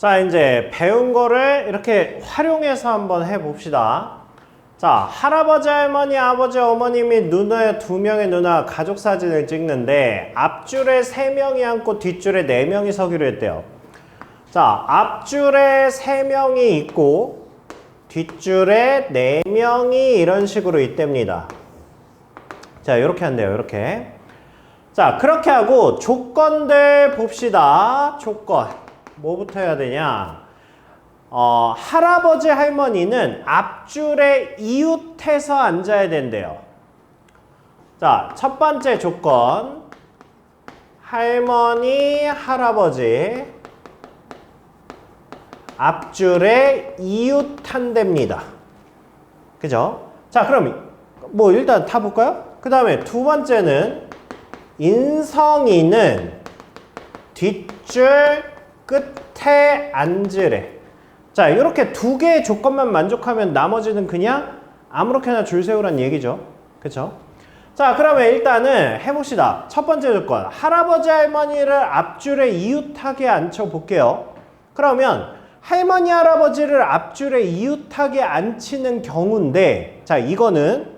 자, 이제 배운 거를 이렇게 활용해서 한번 해봅시다. 자, 할아버지, 할머니, 아버지, 어머니 및 누나, 2명의 누나 가족 사진을 찍는데 앞줄에 3명이 앉고 뒷줄에 4명이 서기로 했대요. 자, 앞줄에 3명이 있고 뒷줄에 4명이 이런 식으로 있답니다. 자, 이렇게 한대요. 이렇게. 자, 그렇게 하고 조건들 봅시다. 조건. 뭐부터 해야 되냐? 할아버지, 할머니는 앞줄에 이웃해서 앉아야 된대요. 자, 첫 번째 조건. 할머니, 할아버지 앞줄에 이웃한답니다. 그죠? 자, 그럼 뭐 일단 다 볼까요? 그 다음에 두 번째는 인성이는 뒷줄 끝에 앉으래. 자, 이렇게 2개의 조건만 만족하면 나머지는 그냥 아무렇게나 줄 세우란 얘기죠. 그쵸? 자, 그러면 일단은 해봅시다. 첫 번째 조건. 할아버지, 할머니를 앞줄에 이웃하게 앉혀볼게요. 그러면 할머니, 할아버지를 앞줄에 이웃하게 앉히는 경우인데, 자, 이거는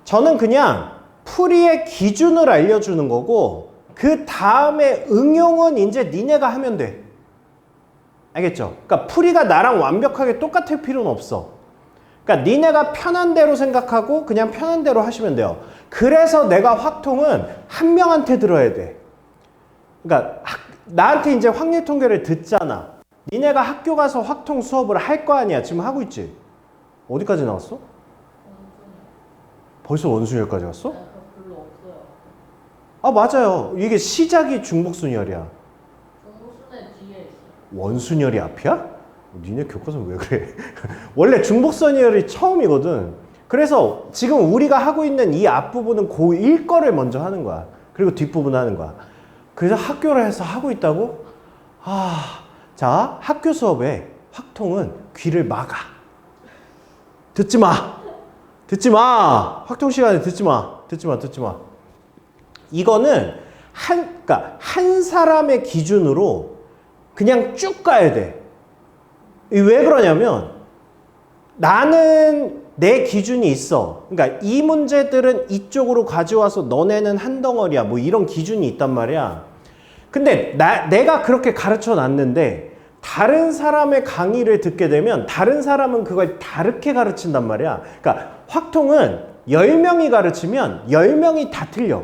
저는 그냥 풀이의 기준을 알려주는 거고, 그 다음에 응용은 이제 니네가 하면 돼. 알겠죠? 그러니까 풀이가 나랑 완벽하게 똑같을 필요는 없어. 그러니까 니네가 편한 대로 생각하고 그냥 편한 대로 하시면 돼요. 그래서 내가 확통은 한 명한테 들어야 돼. 그러니까 나한테 이제 확률 통계를 듣잖아. 니네가 학교 가서 확통 수업을 할 거 아니야. 지금 하고 있지? 어디까지 나왔어? 벌써 원순열까지 갔어? 별로 없어요. 아, 맞아요. 이게 시작이 중복순열이야. 중복순의 뒤에 있어요. 원순열이 앞이야? 니네 교과서 왜 그래? 원래 중복순열이 처음이거든. 그래서 지금 우리가 하고 있는 이 앞부분은 고1 거를 먼저 하는 거야. 그리고 뒷부분 하는 거야. 그래서 학교를 해서 하고 있다고? 자, 학교 수업에 확통은 귀를 막아. 듣지 마. 듣지 마. 확통 시간에 듣지 마. 듣지 마. 이거는 그러니까 한 사람의 기준으로 그냥 쭉 가야 돼. 왜 그러냐면 나는 내 기준이 있어. 그러니까 이 문제들은 이쪽으로 가져와서 너네는 한 덩어리야. 뭐 이런 기준이 있단 말이야. 근데 내가 그렇게 가르쳐 놨는데 다른 사람의 강의를 듣게 되면 다른 사람은 그걸 다르게 가르친단 말이야. 그러니까 확통은 10명이 가르치면 10명이 다 틀려.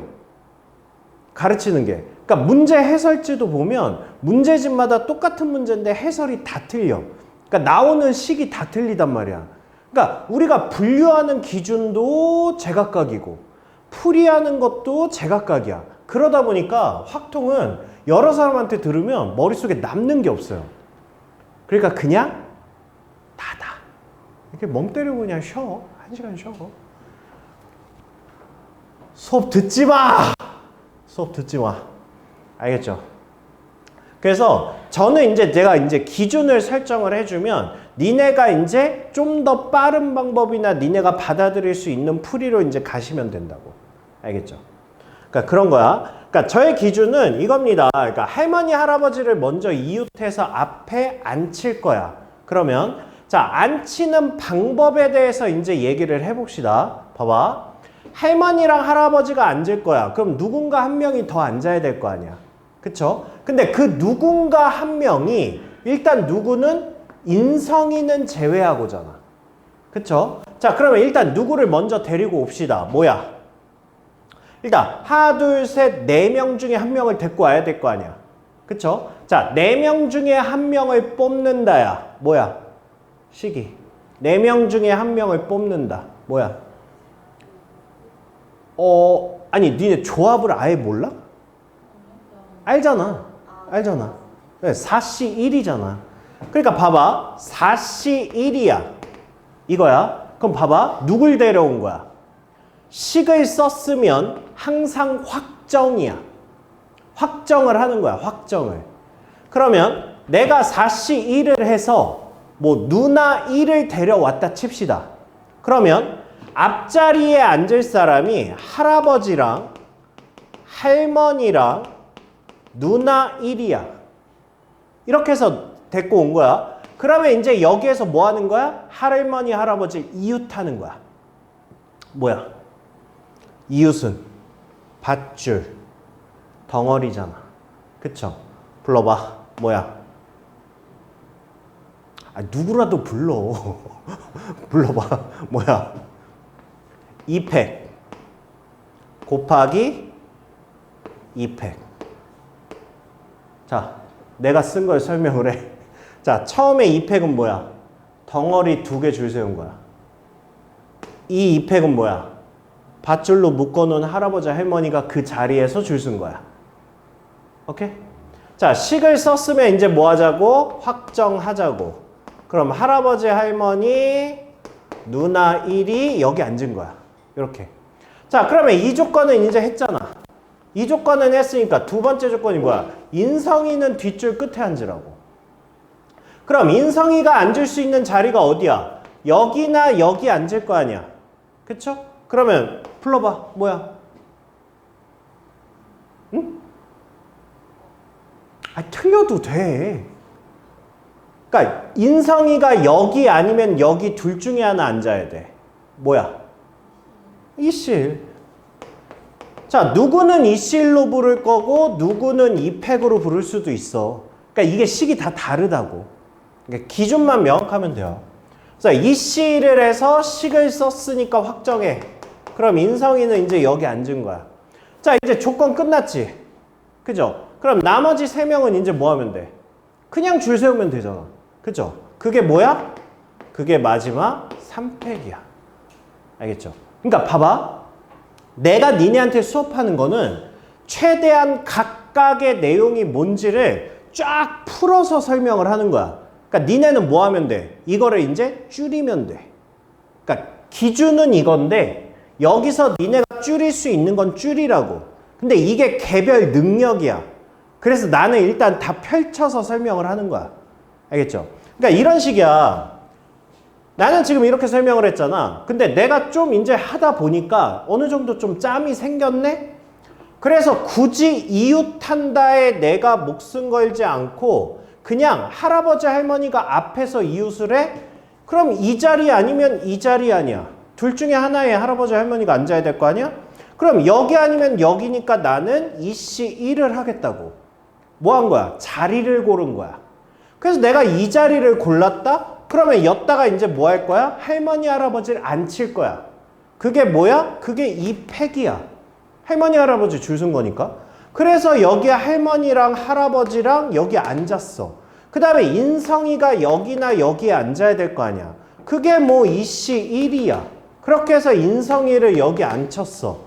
가르치는 게. 그러니까 문제 해설지도 보면 문제집마다 똑같은 문제인데 해설이 다 틀려. 그러니까 나오는 식이 다 틀리단 말이야. 그러니까 우리가 분류하는 기준도 제각각이고 풀이하는 것도 제각각이야. 그러다 보니까 확통은 여러 사람한테 들으면 머릿속에 남는 게 없어요. 그러니까 그냥 닫아. 이렇게 멍 때리고 그냥 쉬어. 1시간 쉬어. 수업 듣지 마! 수업 듣지 마. 알겠죠? 그래서 저는 제가 기준을 설정을 해주면 니네가 좀 더 빠른 방법이나 니네가 받아들일 수 있는 풀이로 가시면 된다고. 알겠죠? 그러니까 그런 거야. 그러니까 저의 기준은 이겁니다. 그러니까 할머니, 할아버지를 먼저 이웃해서 앞에 앉힐 거야. 그러면 자, 앉히는 방법에 대해서 얘기를 해봅시다. 봐봐. 할머니랑 할아버지가 앉을 거야. 그럼 누군가 한 명이 더 앉아야 될 거 아니야. 그쵸? 근데 그 누군가 한 명이 일단 누구는 인성이는 제외하고잖아. 그쵸? 자, 그러면 일단 누구를 먼저 데리고 옵시다. 뭐야? 일단 하나, 둘, 셋, 4명 중에 한 명을 데리고 와야 될 거 아니야. 그쵸? 자, 4명 중에 한 명을 뽑는다야. 뭐야? 시기. 4명 중에 한 명을 뽑는다. 뭐야? 아니, 니네 조합을 아예 몰라? 알잖아. 4시 1이잖아. 그러니까 봐봐. 4시 1이야. 이거야. 그럼 봐봐. 누굴 데려온 거야? 식을 썼으면 항상 확정이야. 확정을 하는 거야. 확정을. 그러면 내가 4시 1을 해서 뭐 누나 1을 데려왔다 칩시다. 그러면 앞자리에 앉을 사람이 할아버지랑 할머니랑 누나 1이야. 이렇게 해서 데리고 온 거야. 그러면 이제 여기에서 뭐 하는 거야? 할머니, 할아버지 이웃하는 거야. 뭐야? 이웃은 밧줄, 덩어리잖아. 그쵸? 불러봐. 뭐야? 아, 누구라도 불러. 불러봐. 뭐야? 2팩 곱하기 2팩. 자, 내가 쓴 걸 설명을 해. 자, 처음에 2팩은 뭐야? 덩어리 2개 줄 세운 거야. 이 2팩은 뭐야? 밧줄로 묶어놓은 할아버지 할머니가 그 자리에서 줄 쓴 거야. 오케이? 자, 식을 썼으면 이제 뭐 하자고? 확정하자고. 그럼 할아버지 할머니 누나 1이 여기 앉은 거야. 이렇게. 자, 그러면 이 조건은 이제 했잖아. 이 조건은 했으니까 두 번째 조건이 뭐야? 인성이는 뒷줄 끝에 앉으라고. 그럼 인성이가 앉을 수 있는 자리가 어디야? 여기나 여기 앉을 거 아니야. 그쵸? 그러면 불러봐. 뭐야? 응? 아, 틀려도 돼. 그러니까 인성이가 여기 아니면 여기 둘 중에 하나 앉아야 돼. 뭐야? 이실. 자, 누구는 이실로 부를 거고 누구는 이팩으로 부를 수도 있어. 그러니까 이게 식이 다 다르다고. 그러니까 기준만 명확하면 돼요. 그래서 이실을 해서 식을 썼으니까 확정해. 그럼 인성이는 이제 여기 앉은 거야. 자, 이제 조건 끝났지. 그죠? 그럼 나머지 3명은 이제 뭐 하면 돼? 그냥 줄 세우면 되잖아. 그죠? 그게 뭐야? 그게 마지막 3팩이야. 알겠죠? 그러니까 봐봐. 내가 니네한테 수업하는 거는 최대한 각각의 내용이 뭔지를 쫙 풀어서 설명을 하는 거야. 그러니까 니네는 뭐 하면 돼? 이거를 이제 줄이면 돼. 그러니까 기준은 이건데 여기서 니네가 줄일 수 있는 건 줄이라고. 근데 이게 개별 능력이야. 그래서 나는 일단 다 펼쳐서 설명을 하는 거야. 알겠죠? 그러니까 이런 식이야. 나는 지금 이렇게 설명을 했잖아. 근데 내가 좀 이제 하다 보니까 어느 정도 좀 짬이 생겼네? 그래서 굳이 이웃한다에 내가 목숨 걸지 않고 그냥 할아버지 할머니가 앞에서 이웃을 해? 그럼 이 자리 아니면 이 자리 아니야. 둘 중에 하나에 할아버지 할머니가 앉아야 될 거 아니야? 그럼 여기 아니면 여기니까 나는 이씨 1을 하겠다고. 뭐 한 거야? 자리를 고른 거야. 그래서 내가 이 자리를 골랐다? 그러면 여기다가 이제 뭐 할 거야? 할머니 할아버지를 앉힐 거야. 그게 뭐야? 그게 이 팩이야. 할머니 할아버지 줄 쓴 거니까. 그래서 여기 할머니랑 할아버지랑 여기 앉았어. 그 다음에 인성이가 여기나 여기에 앉아야 될 거 아니야. 그게 뭐 이씨 1이야. 그렇게 해서 인성이를 여기 앉혔어.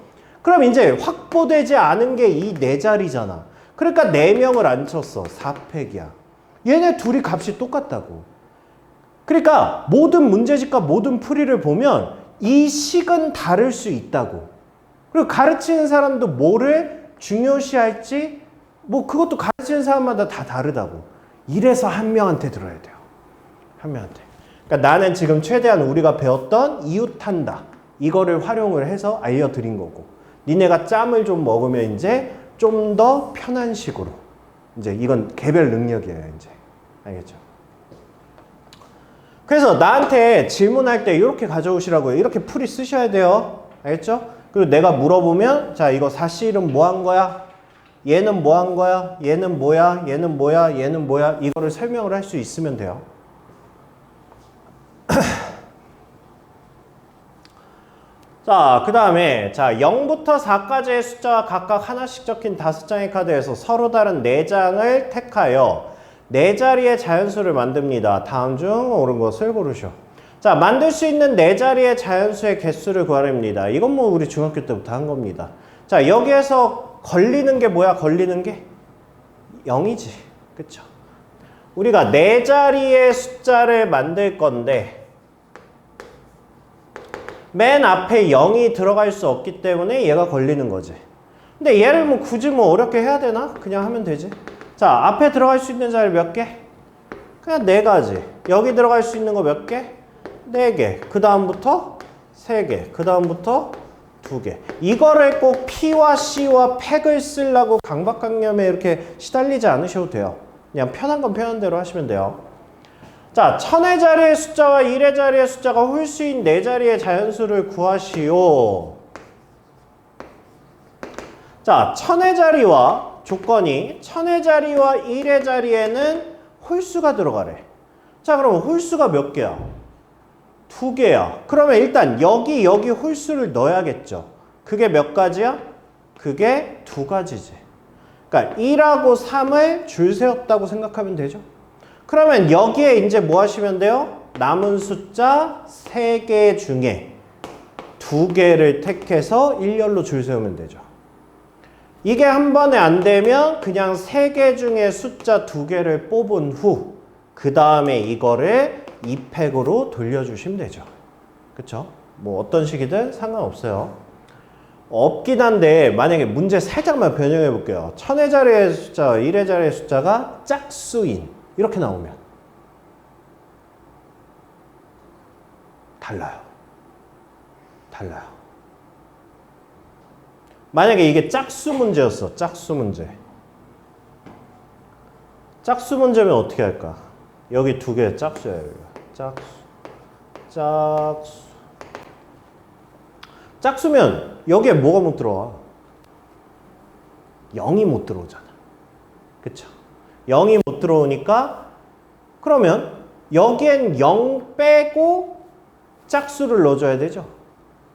그럼 이제 확보되지 않은 게 이 네 자리잖아. 그러니까 4명을 앉혔어. 4팩이야. 얘네 둘이 값이 똑같다고. 그러니까 모든 문제집과 모든 풀이를 보면 이 식은 다를 수 있다고. 그리고 가르치는 사람도 뭐를 중요시할지 뭐 그것도 가르치는 사람마다 다 다르다고. 이래서 한 명한테 들어야 돼요. 한 명한테. 그러니까 나는 지금 최대한 우리가 배웠던 이웃한다. 이거를 활용을 해서 알려드린 거고. 니네가 짬을 좀 먹으면 이제 좀 더 편한 식으로. 이제 이건 개별 능력이에요, 이제. 알겠죠? 그래서 나한테 질문할 때 이렇게 가져오시라고요. 이렇게 풀이 쓰셔야 돼요. 알겠죠? 그리고 내가 물어보면 자, 이거 사실은 뭐 한 거야? 얘는 뭐 한 거야? 얘는 뭐야? 얘는 뭐야? 얘는 뭐야? 이거를 설명을 할 수 있으면 돼요. 자, 그 다음에 자 0부터 4까지의 숫자와 각각 하나씩 적힌 5장의 카드에서 서로 다른 4장을 택하여 4자리의 자연수를 만듭니다. 다음 중 옳은 것을 고르시오. 자, 만들 수 있는 4자리의 자연수의 개수를 구하랍니다. 이건 뭐 우리 중학교 때부터 한 겁니다. 자, 여기에서 걸리는 게 뭐야? 걸리는 게 0이지. 그쵸? 우리가 4자리의 숫자를 만들 건데 맨 앞에 0이 들어갈 수 없기 때문에 얘가 걸리는 거지. 근데 얘를 뭐 굳이 뭐 어렵게 해야 되나? 그냥 하면 되지. 자, 앞에 들어갈 수 있는 자리 몇 개? 그냥 4가지. 여기 들어갈 수 있는 거 몇 개? 4개. 그 다음부터 3개. 그 다음부터 2개. 이거를 꼭 P와 C와 팩을 쓰려고 강박관념에 이렇게 시달리지 않으셔도 돼요. 그냥 편한 건 편한 대로 하시면 돼요. 자, 1000의 자리의 숫자와 1의 자리의 숫자가 홀수인 4자리의 자연수를 구하시오. 자, 1000의 자리와 조건이 1000의 자리와 1의 자리에는 홀수가 들어가래. 자, 그러면 홀수가 몇 개야? 2개야. 그러면 일단 여기 홀수를 넣어야겠죠. 그게 몇 가지야? 그게 2가지지. 그러니까 1하고 3을 줄 세웠다고 생각하면 되죠. 그러면 여기에 이제 뭐 하시면 돼요? 남은 숫자 3개 중에 2개를 택해서 일렬로 줄 세우면 되죠. 이게 한 번에 안 되면 그냥 3개 중에 숫자 2개를 뽑은 후 그 다음에 이거를 2팩으로 돌려주시면 되죠. 그쵸? 뭐 어떤 식이든 상관없어요. 없긴 한데 만약에 문제 살짝만 변형해 볼게요. 1000의 자리의 숫자, 1의 자리의 숫자가 짝수인 이렇게 나오면 달라요. 만약에 이게 짝수 문제였어. 짝수 문제. 짝수 문제면 어떻게 할까? 여기 2개 짝수야. 여기가. 짝수. 짝수면 여기에 뭐가 못 들어와? 0이 못 들어오잖아. 그쵸? 0이 못 들어오니까 그러면 여기엔 0 빼고 짝수를 넣어줘야 되죠.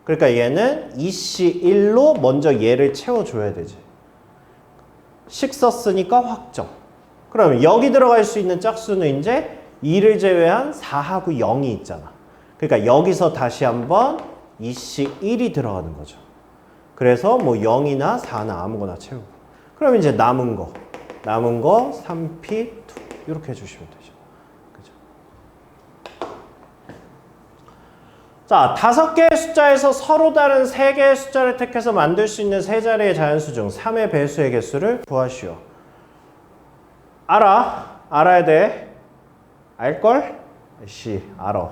그러니까 얘는 2C1로 먼저 얘를 채워줘야 되지. 식 썼으니까 확정. 그러면 여기 들어갈 수 있는 짝수는 이제 2를 제외한 4하고 0이 있잖아. 그러니까 여기서 다시 한번 2C1이 들어가는 거죠. 그래서 뭐 0이나 4나 아무거나 채우고. 그럼 이제 남은 거 3P2 이렇게 해주시면 되죠. 그죠? 자, 5개의 숫자에서 서로 다른 3개의 숫자를 택해서 만들 수 있는 3자리의 자연수 중 3의 배수의 개수를 구하시오. 알아야 돼. 알걸? 알아.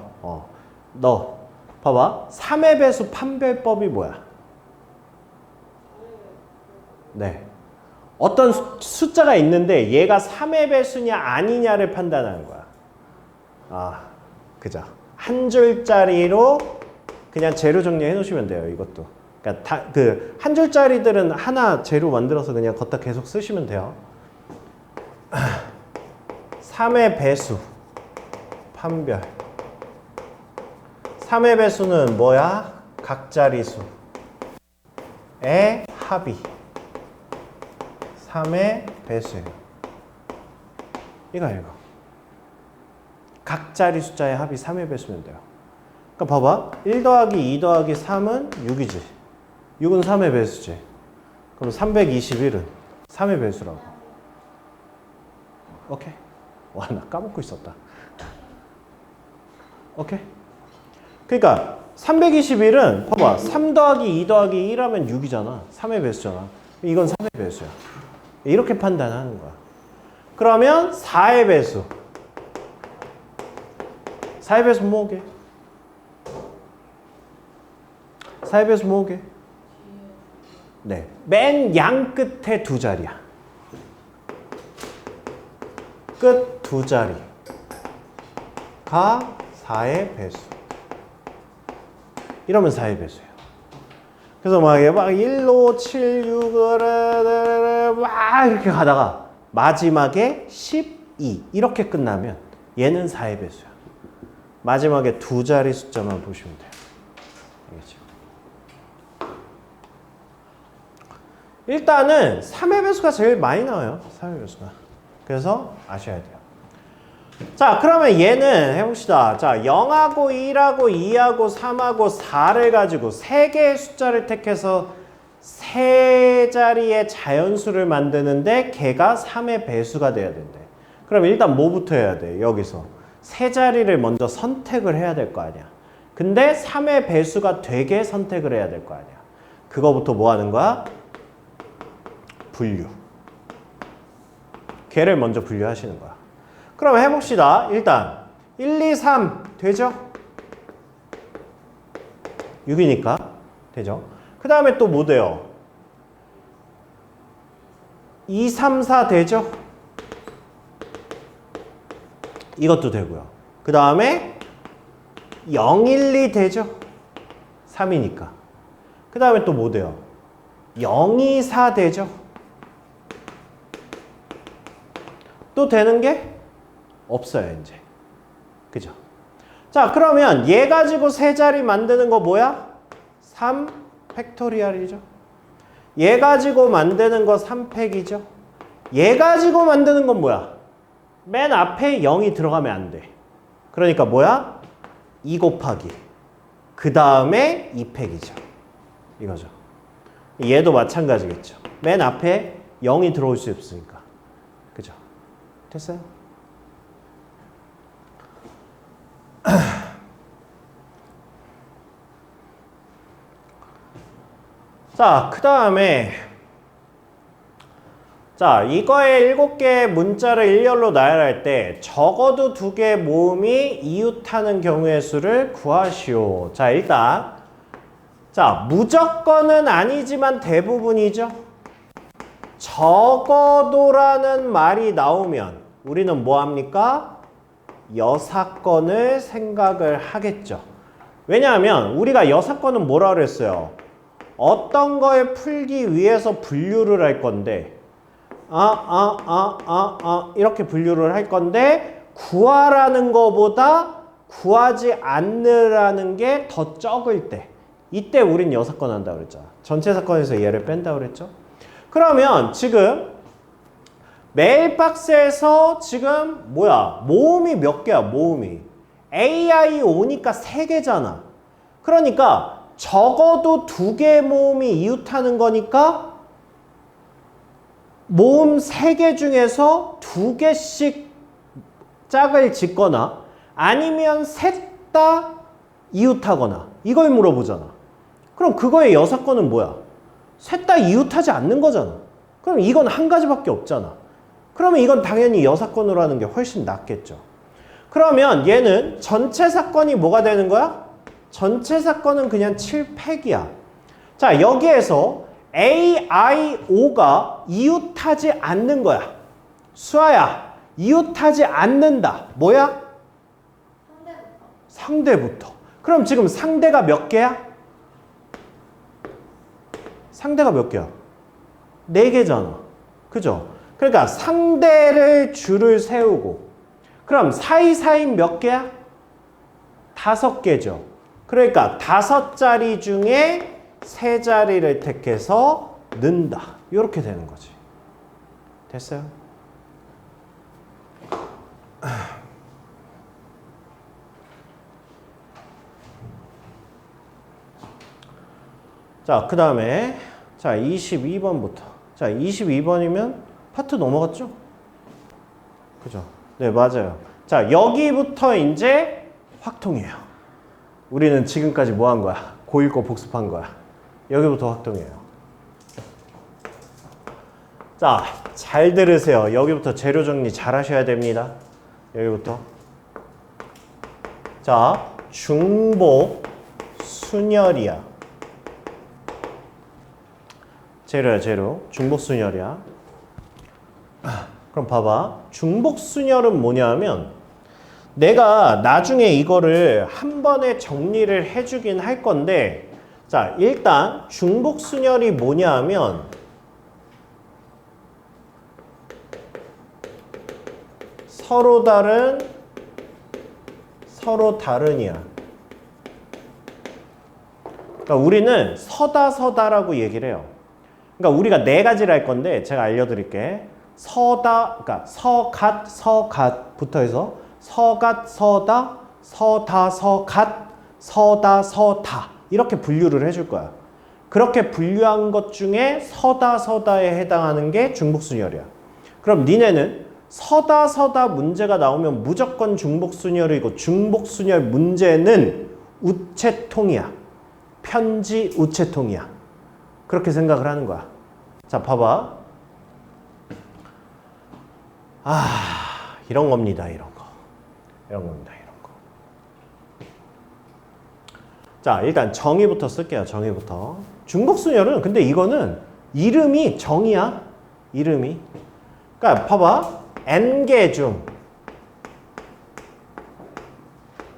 너 봐봐. 3의 배수 판별법이 뭐야? 네. 어떤 숫자가 있는데 얘가 3의 배수냐 아니냐를 판단하는 거야. 그죠. 한 줄짜리로 그냥 재료 정리해 놓으시면 돼요. 이것도. 그러니까 한 줄짜리들은 하나 재료 만들어서 그냥 걷다 계속 쓰시면 돼요. 3의 배수 판별. 3의 배수는 뭐야? 각자리수의 합이 3의 배수예요. 이거. 각자리 숫자의 합이 3의 배수면 돼요. 그러니까 봐봐. 1 더하기 2 더하기 3은 6이지. 6은 3의 배수지. 그럼 321은 3의 배수라고. 오케이. 와, 나 까먹고 있었다. 오케이. 그러니까 321은 봐봐. 3 더하기 2 더하기 1 하면 6이잖아. 3의 배수잖아. 이건 3의 배수야. 이렇게 판단하는 거야. 그러면 4의 배수. 4의 배수 뭐게? 4의 배수 뭐게? 네. 맨 양 끝에 2자리야. 끝 2자리가 4의 배수. 이러면 4의 배수예요. 그래서 막 1, 5, 7, 6, 막 이렇게 가다가 마지막에 12 이렇게 끝나면 얘는 4의 배수야. 마지막에 2자리 숫자만 보시면 돼요. 알겠죠? 일단은 3의 배수가 제일 많이 나와요. 3의 배수가. 그래서 아셔야 돼요. 자, 그러면 얘는 해봅시다. 자, 0하고 1하고 2하고 3하고 4를 가지고 3개의 숫자를 택해서 3자리의 자연수를 만드는데 걔가 3의 배수가 돼야 된대. 그럼 일단 뭐부터 해야 돼? 여기서 3자리를 먼저 선택을 해야 될 거 아니야. 근데 3의 배수가 되게 선택을 해야 될 거 아니야. 그거부터 뭐 하는 거야? 분류. 걔를 먼저 분류하시는 거야. 그럼 해봅시다. 일단 1, 2, 3 되죠? 6이니까 되죠? 그 다음에 또 뭐 돼요? 2, 3, 4 되죠? 이것도 되고요. 그 다음에 0, 1, 2 되죠? 3이니까. 그 다음에 또 뭐 돼요? 0, 2, 4 되죠? 또 되는 게 없어요, 이제. 그죠? 자, 그러면 얘 가지고 세 자리 만드는 거 뭐야? 3 팩토리얼이죠. 얘 가지고 만드는 거 3팩이죠. 얘 가지고 만드는 건 뭐야? 맨 앞에 0이 들어가면 안 돼. 그러니까 뭐야? 2 곱하기. 그 다음에 2팩이죠. 이거죠. 얘도 마찬가지겠죠. 맨 앞에 0이 들어올 수 없으니까. 그죠? 됐어요? 자, 그 다음에 자, 이거의 7개의 문자를 일렬로 나열할 때 적어도 2개의 모음이 이웃하는 경우의 수를 구하시오. 자, 일단 자, 무조건은 아니지만 대부분이죠. 적어도라는 말이 나오면 우리는 뭐 합니까? 여사건을 생각을 하겠죠. 왜냐하면 우리가 여사건은 뭐라 그랬어요? 어떤 걸 풀기 위해서 분류를 할 건데 이렇게 분류를 할 건데 구하라는 거보다 구하지 않으라는 게 더 적을 때 이때 우린 여사건 한다고 그랬잖아. 전체 사건에서 얘를 뺀다고 그랬죠. 그러면 지금 메일박스에서 지금 뭐야? 모음이 몇 개야? 모음이 AIO니까 3개잖아. 그러니까 적어도 2개의 모음이 이웃하는 거니까 모음 3개 중에서 2개씩 짝을 짓거나 아니면 셋 다 이웃하거나 이걸 물어보잖아. 그럼 그거의 여사건은 뭐야? 셋 다 이웃하지 않는 거잖아. 그럼 이건 한 가지밖에 없잖아. 그러면 이건 당연히 여사건으로 하는 게 훨씬 낫겠죠. 그러면 얘는 전체 사건이 뭐가 되는 거야? 전체 사건은 그냥 7팩이야. 자, 여기에서 AIO가 이웃하지 않는 거야. 수아야, 이웃하지 않는다. 뭐야? 상대부터. 그럼 지금 상대가 몇 개야? 상대가 몇 개야? 4개잖아. 그죠? 그러니까 상대를 줄을 세우고 그럼 사이사이 몇 개야? 5개죠. 그러니까 5자리 중에 3자리를 택해서 넣는다. 이렇게 되는 거지. 됐어요? 자, 그 다음에 자 22번부터 자 22번이면 파트 넘어갔죠? 그죠? 네, 맞아요. 자, 여기부터 이제 확통이에요. 우리는 지금까지 뭐 한 거야? 고1 거 복습한 거야. 여기부터 확통이에요. 자, 잘 들으세요. 여기부터 재료 정리 잘 하셔야 됩니다. 여기부터. 자, 중복 순열이야. 재료야, 재료. 중복 순열이야. 그럼 봐봐. 중복 순열은 뭐냐 하면 내가 나중에 이거를 한 번에 정리를 해주긴 할 건데 자, 일단 중복 순열이 뭐냐 하면 서로 다른 서로 다른이야. 그러니까 우리는 서다라고 얘기를 해요. 그러니까 우리가 4가지를 할 건데 제가 알려드릴게. 그러니까 서갓부터 해서 서다, 서다 이렇게 분류를 해줄 거야. 그렇게 분류한 것 중에 서다에 해당하는 게 중복순열이야. 그럼 니네는 서다 문제가 나오면 무조건 중복순열이고 중복순열 문제는 우체통이야. 편지 우체통이야. 그렇게 생각을 하는 거야. 자, 봐봐. 이런 겁니다. 이런 거. 이런 겁니다. 이런 거. 자, 일단 정의부터 쓸게요. 정의부터. 중복순열은 근데 이거는 이름이 정의야. 이름이. 그러니까 봐봐. n개 중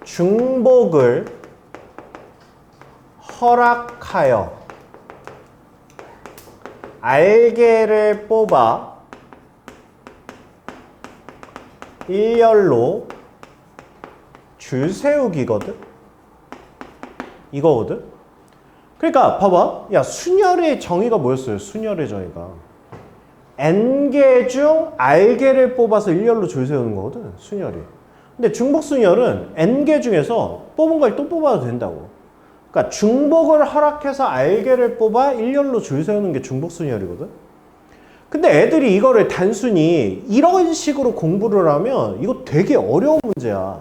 중복을 허락하여 알게를 뽑아 일렬로 줄 세우기거든? 이거거든? 그러니까 봐봐. 야, 순열의 정의가 뭐였어요? 순열의 정의가 n개 중 r개를 뽑아서 일렬로 줄 세우는 거거든, 순열이. 근데 중복순열은 n개 중에서 뽑은 걸 또 뽑아도 된다고. 그러니까 중복을 허락해서 r개를 뽑아 일렬로 줄 세우는 게 중복순열이거든. 근데 애들이 이거를 단순히 이런 식으로 공부를 하면 이거 되게 어려운 문제야.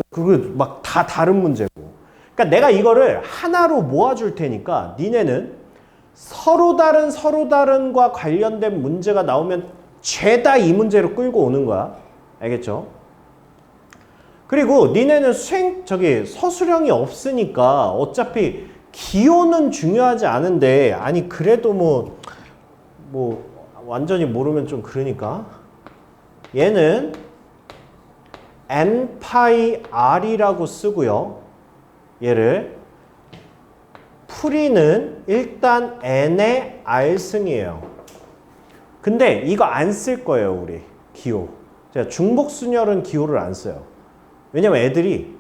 그리고 막 다 다른 문제고. 그러니까 내가 이거를 하나로 모아줄 테니까 니네는 서로 다른과 관련된 문제가 나오면 죄다 이 문제로 끌고 오는 거야. 알겠죠? 그리고 니네는 서술형이 없으니까 어차피 기호는 중요하지 않은데, 아니 그래도 뭐 완전히 모르면 좀 그러니까 얘는 n 파이 r이라고 쓰고요. 얘를 풀이는 일단 n의 r승이에요. 근데 이거 안 쓸 거예요, 우리 기호. 제가 중복순열은 기호를 안 써요. 왜냐면 애들이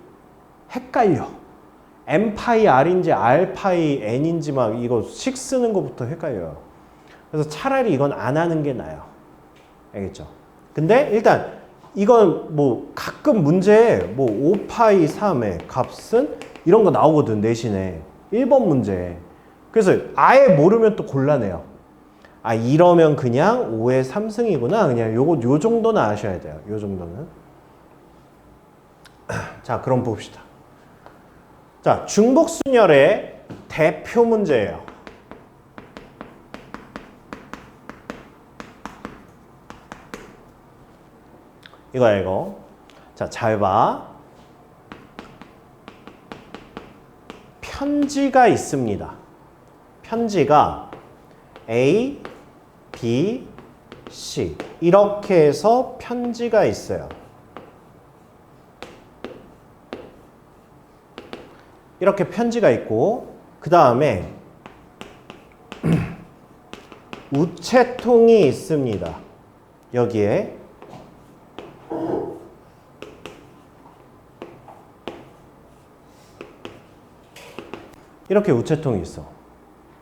헷갈려. n 파이 r인지 r 파이 n인지 막 이거 식 쓰는 것부터 헷갈려요. 그래서 차라리 이건 안 하는 게 나아요. 알겠죠? 근데 일단 이건 뭐 가끔 문제에 뭐 5파이 3의 값은 이런 거 나오거든, 내신에. 1번 문제. 그래서 아예 모르면 또 곤란해요. 아, 이러면 그냥 5의 3승이구나. 그냥 요 정도는 아셔야 돼요. 요 정도는. 자, 그럼 봅시다. 자, 중복순열의 대표 문제예요. 이거야, 이거. 자, 잘 봐. 편지가 있습니다. 편지가 A, B, C 이렇게 해서 편지가 있어요. 이렇게 편지가 있고 그 다음에 우체통이 있습니다. 여기에 이렇게 우체통이 있어.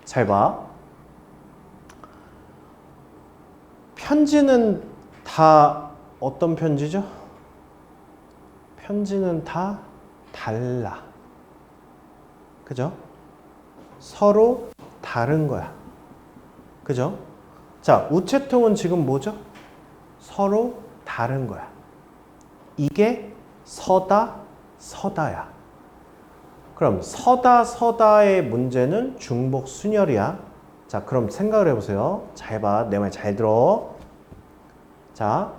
잘 봐. 편지는 다 어떤 편지죠? 편지는 다 달라. 그죠? 서로 다른 거야. 그죠? 자, 우체통은 지금 뭐죠? 서로 다른 거야. 이게 서다야. 그럼 서다의 문제는 중복순열이야. 자, 그럼 생각을 해보세요. 잘 봐. 내 말 잘 들어. 자,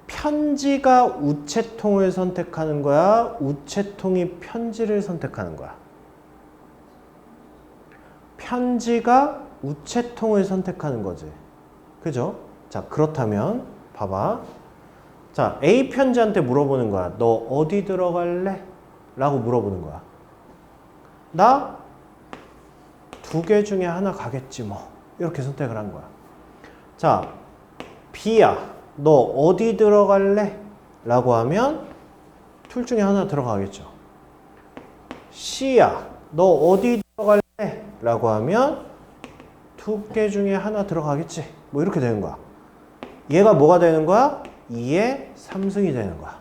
편지가 우체통을 선택하는 거야? 우체통이 편지를 선택하는 거야? 편지가 우체통을 선택하는 거지. 그죠? 자, 그렇다면 봐봐. 자, A 편지한테 물어보는 거야. 너 어디 들어갈래? 라고 물어보는 거야. 나 2개 중에 하나 가겠지 뭐. 이렇게 선택을 한 거야. 자, B야, 너 어디 들어갈래? 라고 하면 둘 중에 하나 들어가겠죠. C야, 너 어디 들어갈래? 라고 하면 2개 중에 하나 들어가겠지. 뭐 이렇게 되는 거야. 얘가 뭐가 되는 거야? 2의 3승이 되는 거야.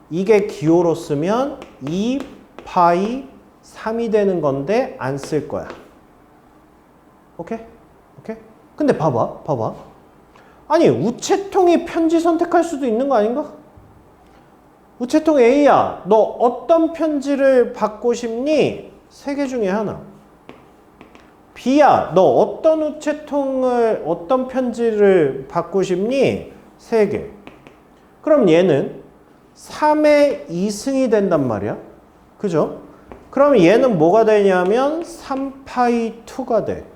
이게 기호로 쓰면 2 파이 3이 되는 건데 안 쓸 거야. 오케이? 오케이? 근데 봐봐. 아니, 우체통이 편지 선택할 수도 있는 거 아닌가? 우체통 A야, 너 어떤 편지를 받고 싶니? 3개 중에 하나. B야, 너 어떤 편지를 받고 싶니? 3개. 그럼 얘는 3의 2승이 된단 말이야. 그죠? 그럼 얘는 뭐가 되냐면 3파이 2가 돼.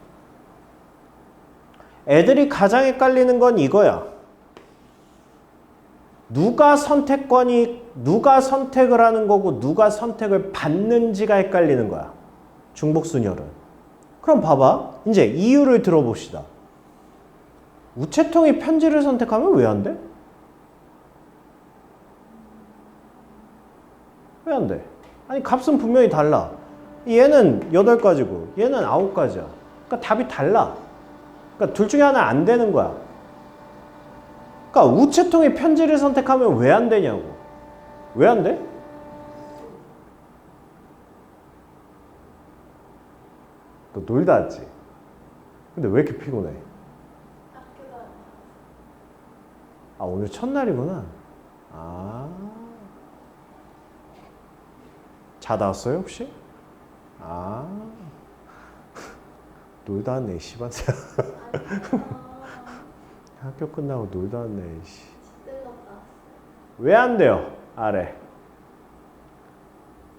애들이 가장 헷갈리는 건 이거야. 누가 선택을 하는 거고 누가 선택을 받는지가 헷갈리는 거야. 중복순열은. 그럼 봐봐. 이제 이유를 들어봅시다. 우체통이 편지를 선택하면 왜 안 돼? 왜 안 돼? 아니 값은 분명히 달라. 얘는 8가지고 얘는 9가지야. 그러니까 답이 달라. 그러니까 둘 중에 하나 안 되는 거야. 그러니까 우체통이 편지를 선택하면 왜 안 되냐고. 왜 안 돼? 너 놀다 왔지? 근데 왜 이렇게 피곤해? 아, 오늘 첫날이구나. 아. 자다 왔어요, 혹시? 아. 놀다 왔네, 씨발새. 학교 끝나고 놀다 왔네, 씨. 왜 안 돼요? 아래.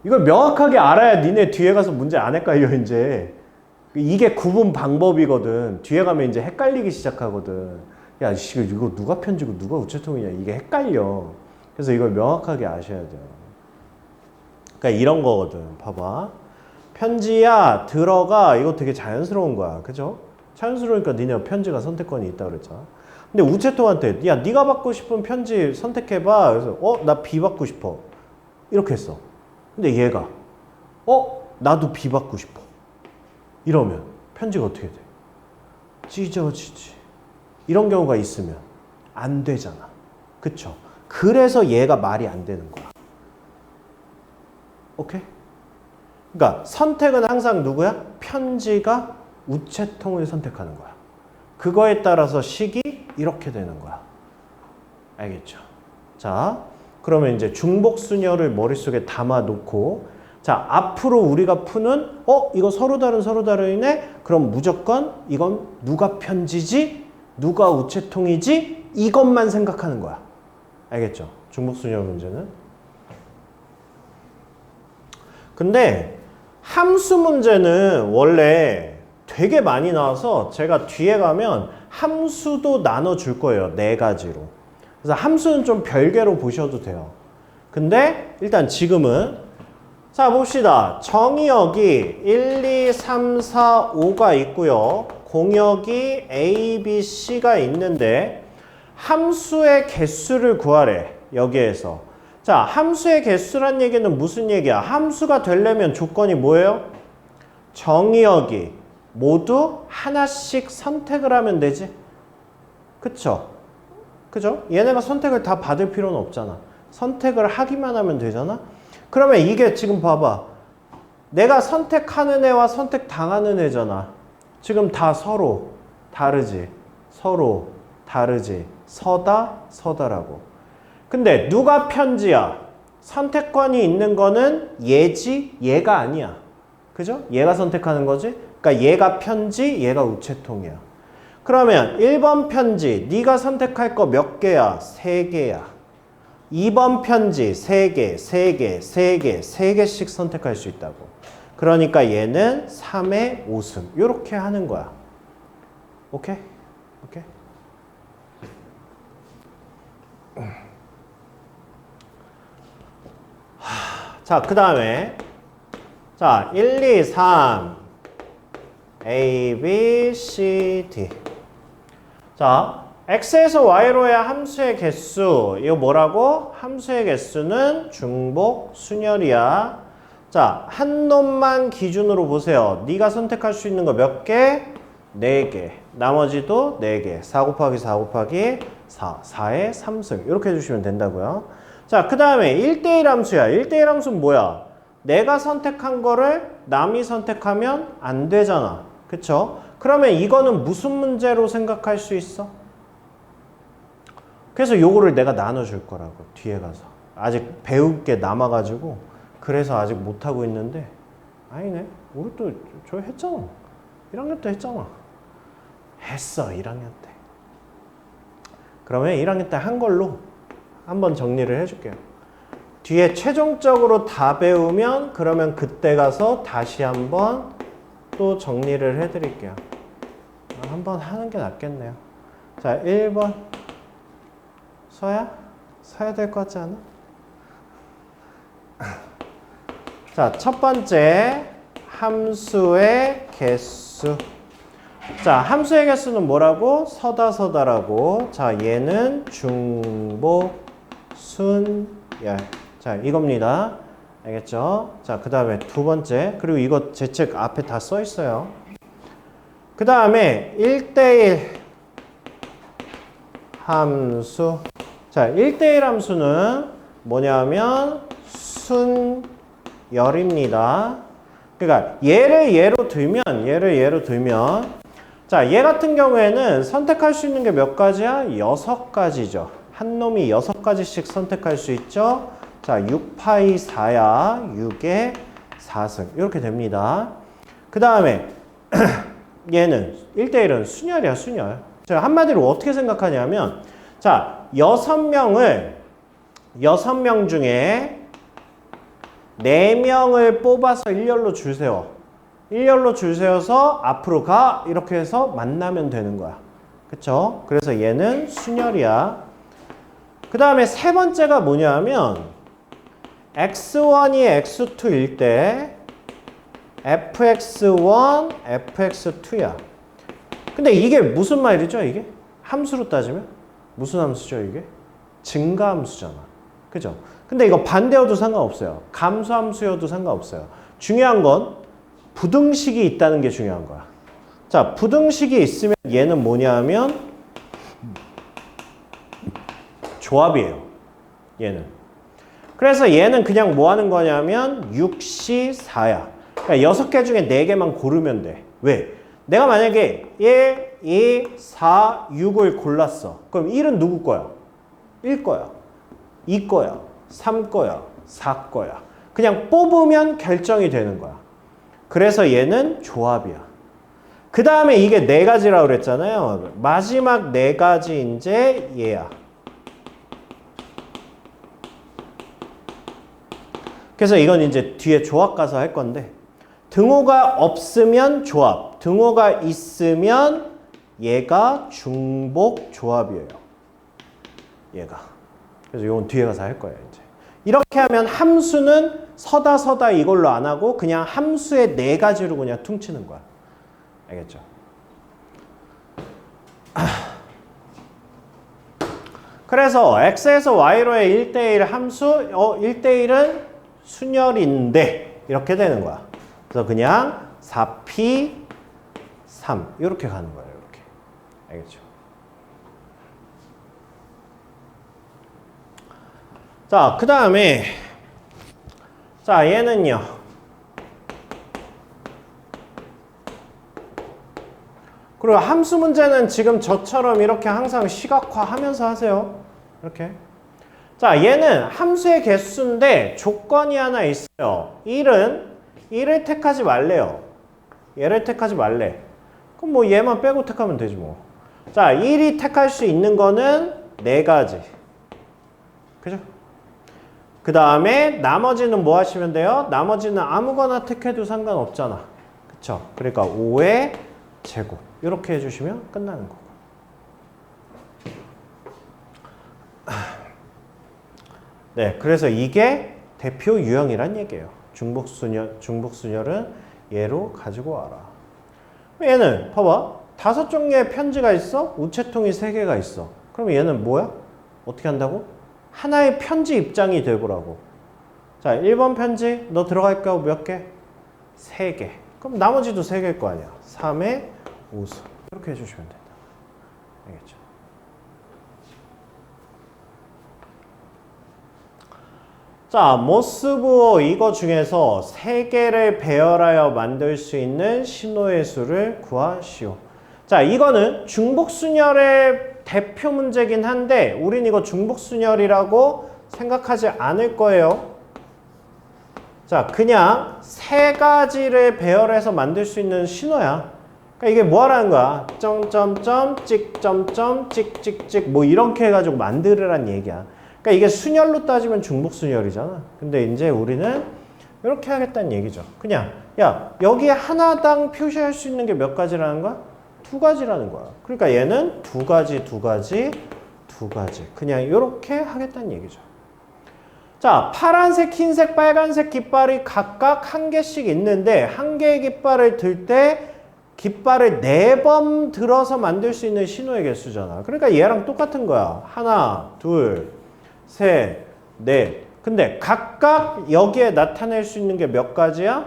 이걸 명확하게 알아야 니네 뒤에 가서 문제 안 헷갈려, 이제. 이게 구분 방법이거든. 뒤에 가면 이제 헷갈리기 시작하거든. 야, 이거 누가 편지고 누가 우체통이냐. 이게 헷갈려. 그래서 이걸 명확하게 아셔야 돼요. 그러니까 이런 거거든. 봐봐. 편지야, 들어가. 이거 되게 자연스러운 거야. 그죠? 자연스러우니까 니네 편지가 선택권이 있다 그랬잖아. 근데 우체통한테 야, 네가 받고 싶은 편지 선택해봐. 그래서 나 B 받고 싶어. 이렇게 했어. 근데 얘가 나도 B 받고 싶어. 이러면 편지가 어떻게 돼? 찢어지지. 이런 경우가 있으면 안 되잖아. 그쵸? 그래서 얘가 말이 안 되는 거야. 오케이? 그러니까 선택은 항상 누구야? 편지가 우체통을 선택하는 거야. 그거에 따라서 식이 이렇게 되는 거야. 알겠죠? 자, 그러면 이제 중복순열을 머릿속에 담아놓고 자, 앞으로 우리가 푸는 이거 서로 다르네? 그럼 무조건 이건 누가 편지지? 누가 우체통이지? 이것만 생각하는 거야. 알겠죠? 중복순열 문제는. 근데 함수 문제는 원래 되게 많이 나와서 제가 뒤에 가면 함수도 나눠줄 거예요. 4가지로. 그래서 함수는 좀 별개로 보셔도 돼요. 근데 일단 지금은 자, 봅시다. 정의역이 1, 2, 3, 4, 5가 있고요. 공역이 A, B, C가 있는데 함수의 개수를 구하래. 여기에서. 자, 함수의 개수란 얘기는 무슨 얘기야? 함수가 되려면 조건이 뭐예요? 정의역이 모두 하나씩 선택을 하면 되지. 그쵸? 그죠? 얘네가 선택을 다 받을 필요는 없잖아. 선택을 하기만 하면 되잖아. 그러면 이게 지금 봐봐. 내가 선택하는 애와 선택당하는 애잖아. 지금 다 서로 다르지. 서로 다르지. 서다라고. 근데 누가 편지야? 선택권이 있는 거는 얘지, 얘가 아니야. 그죠? 얘가 선택하는 거지? 그러니까 얘가 편지, 얘가 우체통이야. 그러면 1번 편지, 네가 선택할 거 몇 개야? 3개야. 2번 편지 3개, 3개, 3개, 3개씩 선택할 수 있다고. 그러니까 얘는 3의 5승. 이렇게 하는 거야. 오케이? 오케이? 자, 그 다음에 자, 1, 2, 3 A, B, C, D. 자, X에서 Y로의 함수의 개수. 이거 뭐라고? 함수의 개수는 중복 순열이야. 자, 한 놈만 기준으로 보세요. 네가 선택할 수 있는 거 몇 개? 4개. 나머지도 4개. 4 곱하기 4 곱하기 4. 4의 3승. 이렇게 해주시면 된다고요. 자, 그 다음에 1대1 함수야. 1대1 함수는 뭐야? 내가 선택한 거를 남이 선택하면 안 되잖아. 그쵸? 그러면 이거는 무슨 문제로 생각할 수 있어? 그래서 요거를 내가 나눠줄 거라고. 뒤에 가서. 아직 배울 게 남아가지고 그래서 아직 못하고 있는데 아니네. 우리 또 저 했잖아. 1학년 때 했잖아. 했어. 1학년 때. 그러면 1학년 때 한 걸로 한번 정리를 해줄게요. 뒤에 최종적으로 다 배우면 그러면 그때 가서 다시 한번 또 정리를 해드릴게요. 한번 하는 게 낫겠네요. 자, 1번 서야? 사야 될 것 같지 않아? 자, 첫 번째 함수의 개수. 자, 함수의 개수는 뭐라고? 서다라고. 자, 얘는 중복 순열. 자, 이겁니다. 알겠죠? 자, 그 다음에 두 번째. 그리고 이거 제 책 앞에 다 써 있어요. 그 다음에 1대1 함수. 자, 1대1 함수는 뭐냐면 순열입니다. 그러니까 얘를 예로 들면 자, 얘 같은 경우에는 선택할 수 있는 게 몇 가지야? 6가지죠. 한 놈이 6가지씩 선택할 수 있죠. 자, 6파이 4야. 6의 4승. 이렇게 됩니다. 그 다음에 얘는 1대1은 순열이야, 순열. 자, 한마디로 어떻게 생각하냐면 자, 6명 중에 4명을 뽑아서 일렬로 줄 세워. 일렬로 줄 세워서 앞으로 가. 이렇게 해서 만나면 되는 거야. 그쵸? 그래서 얘는 순열이야. 그 다음에 세 번째가 뭐냐면 x1이 x2일 때 fx1, fx2야. 근데 이게 무슨 말이죠, 이게? 함수로 따지면? 무슨 함수죠, 이게? 증가함수잖아. 그죠? 근데 이거 반대여도 상관없어요. 감소함수여도 상관없어요. 중요한 건 부등식이 있다는 게 중요한 거야. 자, 부등식이 있으면 얘는 뭐냐면 조합이에요. 얘는. 그래서 얘는 그냥 뭐 하는 거냐면 6시 4야. 그러니까 6개 중에 4개만 고르면 돼. 왜? 내가 만약에 1, 2, 4, 6을 골랐어. 그럼 1은 누구 거야? 1 거야. 2 거야. 3 거야. 4 거야. 그냥 뽑으면 결정이 되는 거야. 그래서 얘는 조합이야. 그 다음에 이게 4가지라고 그랬잖아요. 마지막 4가지 이제 얘야. 그래서 이건 이제 뒤에 조합 가서 할 건데 등호가 없으면 조합, 등호가 있으면 얘가 중복 조합이에요. 얘가. 그래서 이건 뒤에 가서 할 거예요. 이제. 이렇게 하면 함수는 서다 이걸로 안 하고 그냥 함수의 4가지로 그냥 퉁치는 거야. 알겠죠? 그래서 x에서 y로의 1대1 함수, 1대1은 순열인데 이렇게 되는 거야. 그래서 그냥 4p 3 이렇게 가는 거예요. 이렇게. 알겠죠? 자, 그 다음에 자, 얘는요. 그리고 함수 문제는 지금 저처럼 이렇게 항상 시각화하면서 하세요. 이렇게. 자, 얘는 함수의 개수인데 조건이 하나 있어요. 1을 택하지 말래요. 얘를 택하지 말래. 그럼 뭐 얘만 빼고 택하면 되지 뭐. 자, 1이 택할 수 있는 거는 4가지. 그죠? 그 다음에 나머지는 뭐 하시면 돼요? 나머지는 아무거나 택해도 상관없잖아. 그쵸? 그러니까 5의 제곱. 이렇게 해주시면 끝나는 거고. 네, 그래서 이게 대표 유형이란 얘기예요. 중복순열은 얘로 가지고 와라. 얘는 봐봐. 5종류의 편지가 있어. 우체통이 3개가 있어. 그럼 얘는 뭐야? 어떻게 한다고? 하나의 편지 입장이 되고라고. 자, 1번 편지 너 들어갈까? 몇 개? 3개. 그럼 나머지도 3개일 거 아니야. 3의 우수. 이렇게 해주시면 된다. 알겠죠? 자, 모스부호 이거 중에서 3개를 배열하여 만들 수 있는 신호의 수를 구하시오. 자, 이거는 중복순열의 대표 문제긴 한데 우린 이거 중복순열이라고 생각하지 않을 거예요. 자, 그냥 3가지를 배열해서 만들 수 있는 신호야. 그러니까 이게 뭐 하라는 거야? 점점점 찍점점 찍찍찍 뭐 이렇게 해가지고 만들으란 얘기야. 그러니까 이게 순열로 따지면 중복순열이잖아. 근데 이제 우리는 이렇게 하겠다는 얘기죠. 그냥 야, 여기에 하나당 표시할 수 있는 게 몇 가지라는 거야? 2가지라는 거야. 그러니까 얘는 2가지 두 가지. 그냥 이렇게 하겠다는 얘기죠. 자, 파란색, 흰색, 빨간색 깃발이 각각 한 개씩 있는데 한 개의 깃발을 들 때 깃발을 4번 들어서 만들 수 있는 신호의 개수잖아. 그러니까 얘랑 똑같은 거야. 하나, 둘, 셋, 넷. 근데 각각 여기에 나타낼 수 있는 게 몇 가지야?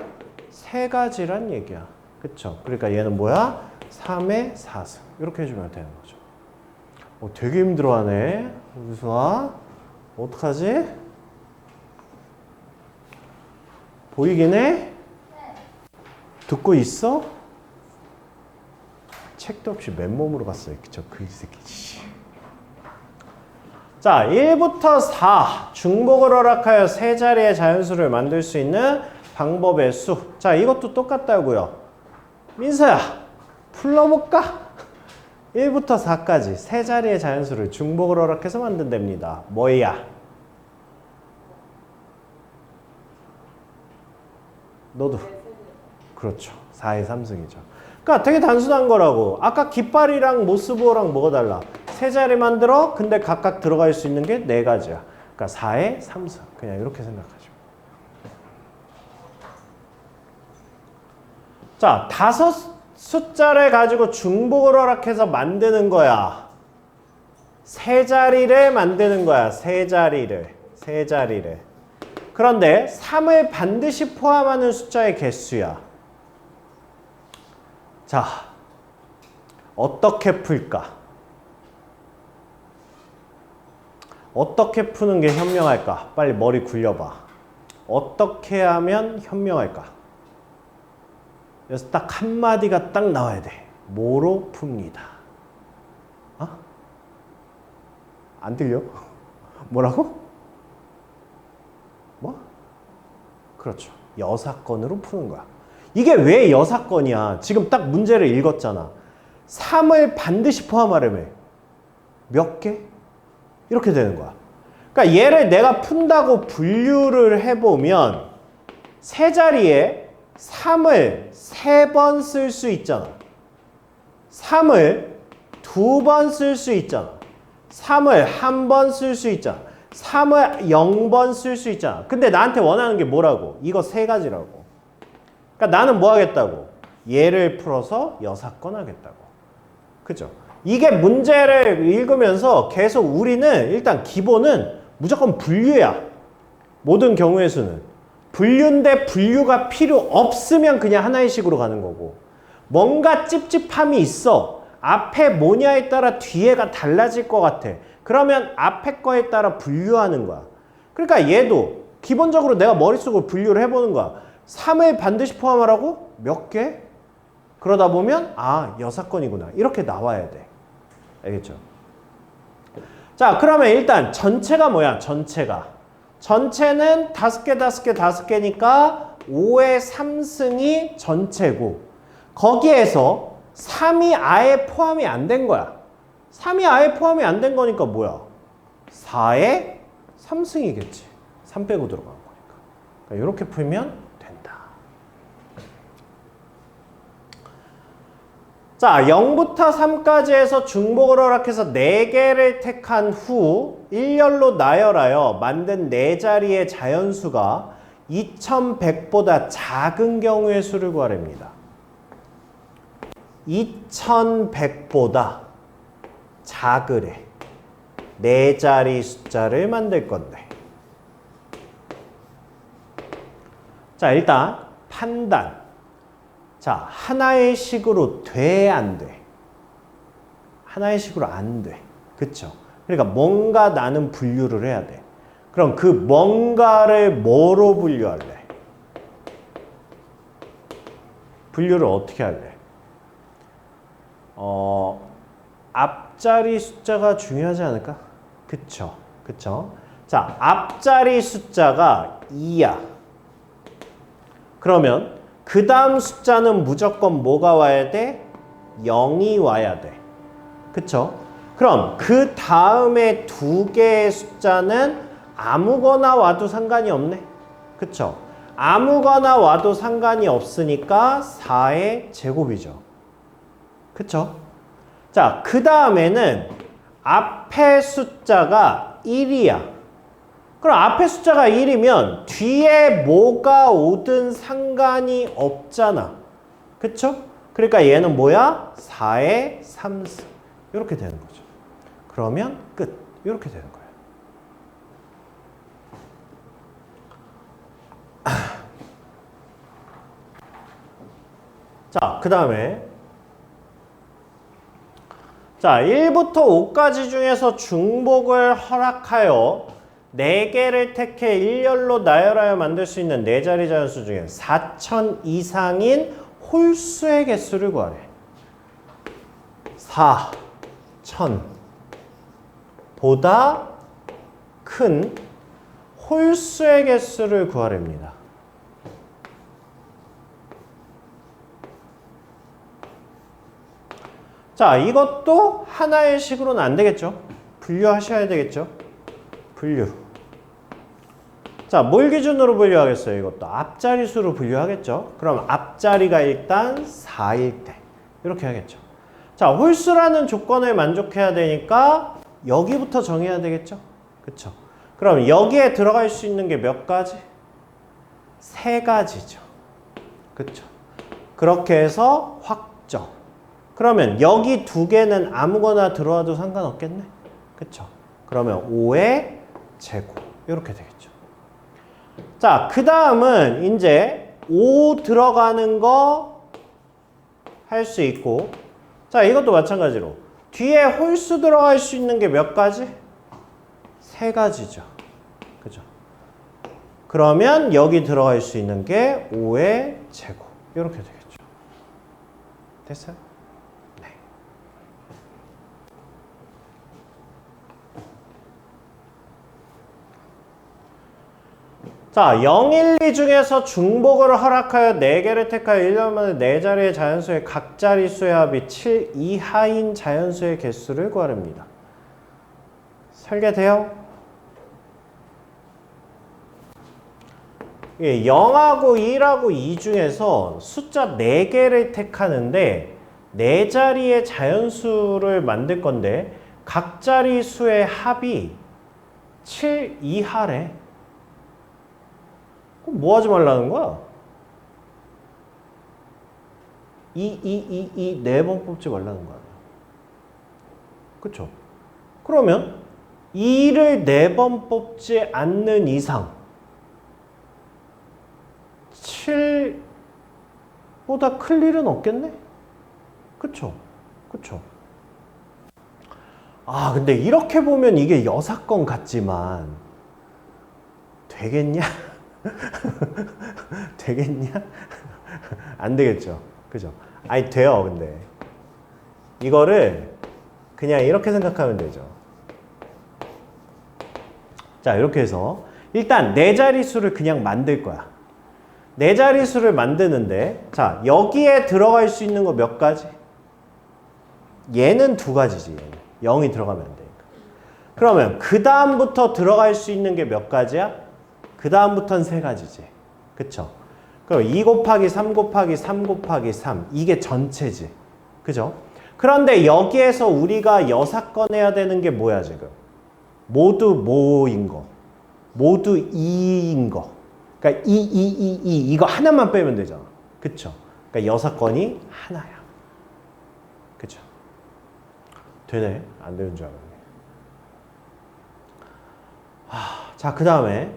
3가지란 얘기야. 그쵸? 그러니까 얘는 뭐야? 3의 4승. 이렇게 해주면 되는 거죠. 되게 힘들어하네. 우수아. 어떡하지? 보이긴 해? 듣고 있어? 책도 없이 맨몸으로 갔어요. 그쵸? 그 새끼지. 자, 1부터 4. 중복을 허락하여 3자리의 자연수를 만들 수 있는 방법의 수. 자, 이것도 똑같다고요. 민서야, 풀러볼까? 1부터 4까지 3자리의 자연수를 중복을 허락해서 만든답니다. 뭐야? 너도. 그렇죠. 4의 3승이죠. 그러니까 되게 단순한 거라고. 아까 깃발이랑 모스보호랑 뭐가 달라? 3자리 만들어. 근데 각각 들어갈 수 있는 게 4가지야. 그러니까 4의 3승. 그냥 이렇게 생각하죠. 자, 5 숫자를 가지고 중복을 허락해서 만드는 거야. 3자리를 만드는 거야. 3자리를. 그런데 3을 반드시 포함하는 숫자의 개수야. 자, 어떻게 풀까? 어떻게 푸는 게 현명할까? 빨리 머리 굴려봐. 어떻게 하면 현명할까? 그래서 딱 한마디가 딱 나와야 돼. 뭐로 풉니다. 어? 안 들려? 뭐라고? 뭐? 그렇죠. 여사건으로 푸는 거야. 이게 왜 여사건이야? 지금 딱 문제를 읽었잖아. 3을 반드시 포함하려면 몇 개? 이렇게 되는 거야. 그러니까 얘를 내가 푼다고 분류를 해보면 3자리에 3을 3번 쓸 수 있잖아. 3을 2번 쓸 수 있잖아. 3을 1번 쓸 수 있잖아. 3을 0번 쓸 수 있잖아. 근데 나한테 원하는 게 뭐라고? 이거 3가지라고. 그러니까 나는 뭐 하겠다고? 얘를 풀어서 여사건 하겠다고. 그죠? 이게 문제를 읽으면서 계속 우리는 일단 기본은 무조건 분류야. 모든 경우의 수는. 분류인데 분류가 필요 없으면 그냥 하나의 식으로 가는 거고. 뭔가 찝찝함이 있어. 앞에 뭐냐에 따라 뒤에가 달라질 것 같아. 그러면 앞에 거에 따라 분류하는 거야. 그러니까 얘도 기본적으로 내가 머릿속으로 분류를 해보는 거야. 3을 반드시 포함하라고? 몇 개? 그러다 보면 아, 6건이구나. 이렇게 나와야 돼. 알겠죠? 자, 그러면 일단 전체가 뭐야? 전체는 5개니까 5의 3승이 전체고 거기에서 3이 아예 포함이 안 된 거야. 3이 아예 포함이 안 된 거니까 뭐야? 4의 3승이겠지. 3 빼고 들어간 거니까. 그러니까 이렇게 풀면 된다. 자, 0부터 3까지 해서 중복을 허락해서 4개를 택한 후 일렬로 나열하여 만든 4자리의 자연수가 2100보다 작은 경우의 수를 구하랍니다. 2100보다 작으래. 4자리 숫자를 만들 건데. 자, 일단 판단. 자, 하나의 식으로 돼, 안 돼? 하나의 식으로 안 돼. 그쵸? 그러니까 뭔가 나는 분류를 해야 돼. 그럼 그 뭔가를 뭐로 분류할래? 분류를 어떻게 할래? 앞자리 숫자가 중요하지 않을까? 그쵸? 자, 앞자리 숫자가 2야. 그러면 그 다음 숫자는 무조건 뭐가 와야 돼? 0이 와야 돼. 그쵸? 그럼 그 다음에 2개의 숫자는 아무거나 와도 상관이 없네. 그쵸? 아무거나 와도 상관이 없으니까 4의 제곱이죠. 그쵸? 자, 그 다음에는 앞에 숫자가 1이야. 그럼 앞에 숫자가 1이면 뒤에 뭐가 오든 상관이 없잖아. 그쵸? 그러니까 얘는 뭐야? 4의 3승. 이렇게 되는 거죠. 그러면 끝. 이렇게 되는 거예요. 자, 그 다음에 자, 1부터 5까지 중에서 중복을 허락하여 4개를 택해 일렬로 나열하여 만들 수 있는 4자리 자연수 중에 4,000 이상인 홀수의 개수를 구하래. 4,000 보다 큰 홀수의 개수를 구하랍니다. 자, 이것도 하나의 식으로는 안 되겠죠. 분류하셔야 되겠죠. 분류. 자, 뭘 기준으로 분류하겠어요? 이것도 앞자리 수로 분류하겠죠. 그럼 앞자리가 일단 4일 때 이렇게 하겠죠. 자, 홀수라는 조건을 만족해야 되니까 여기부터 정해야 되겠죠. 그쵸? 그럼 여기에 들어갈 수 있는 게 몇 가지? 3가지죠. 그쵸? 그렇게 해서 확정. 그러면 여기 2개는 아무거나 들어와도 상관없겠네. 그쵸? 그러면 5의 제곱 이렇게 되겠죠. 자, 그 다음은 이제 5 들어가는 거 할 수 있고, 자, 이것도 마찬가지로 뒤에 홀수 들어갈 수 있는 게 몇 가지? 3가지죠. 그죠? 그러면 여기 들어갈 수 있는 게 5의 제곱 이렇게 되겠죠. 됐어요? 네. 자, 0, 1, 2 중에서 중복을 허락하여 4개를 택하여 1년 만에 4자리의 자연수의 각 자릿수의 합이 7 이하인 자연수의 개수를 구하랍니다. 설계돼요? 예, 0하고 1하고 2 중에서 숫자 4개를 택하는데 4자리의 자연수를 만들 건데 각 자릿수의 합이 7 이하래. 그럼 뭐 하지 말라는 거야? 4번 뽑지 말라는 거야. 그쵸? 그러면 2를 4번 뽑지 않는 이상 7보다 클 일은 없겠네? 그쵸? 그쵸? 아, 근데 이렇게 보면 이게 여사건 같지만 되겠냐? 되겠냐? 안 되겠죠. 그죠? 아니, 돼요, 근데. 이거를 그냥 이렇게 생각하면 되죠. 자, 이렇게 해서 일단 4자릿수를 그냥 만들 거야. 4자릿수를 만드는데, 자, 여기에 들어갈 수 있는 거 몇 가지? 얘는 2가지지, 얘는. 0이 들어가면 안 되니까. 그러면 그 다음부터 들어갈 수 있는 게 몇 가지야? 그 다음부터는 3가지지. 그쵸? 그럼 2 곱하기 3 곱하기 3 곱하기 3. 이게 전체지. 그죠? 그런데 여기에서 우리가 여사꺼내야 되는 게 뭐야, 지금? 모두 뭐인 거? 모두 2인 거. 그러니까 2 이거 하나만 빼면 되잖아. 그쵸? 그러니까 여사건이 하나야. 그쵸? 되네? 안 되는 줄 알았네. 자, 그 다음에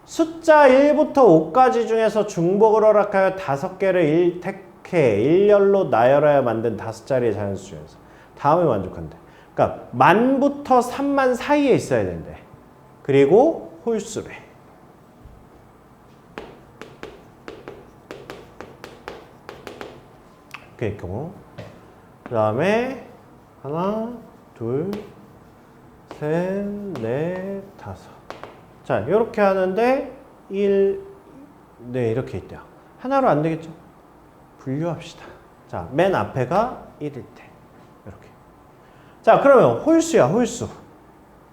숫자 1부터 5까지 중에서 중복을 허락하여 5개를 택해 일렬로 나열하여 만든 5자리의 자연수 중에서 다음에 만족한대. 그러니까 만부터 3만 사이에 있어야 된대. 그리고 홀수래. 이렇게 있고, 그 다음에 하나, 둘, 셋, 넷, 다섯. 자, 이렇게 하는데 1, 네, 이렇게 있대요. 하나로 안 되겠죠? 분류합시다. 자, 맨 앞에가 1일 때. 이렇게. 자, 그러면 홀수야, 홀수.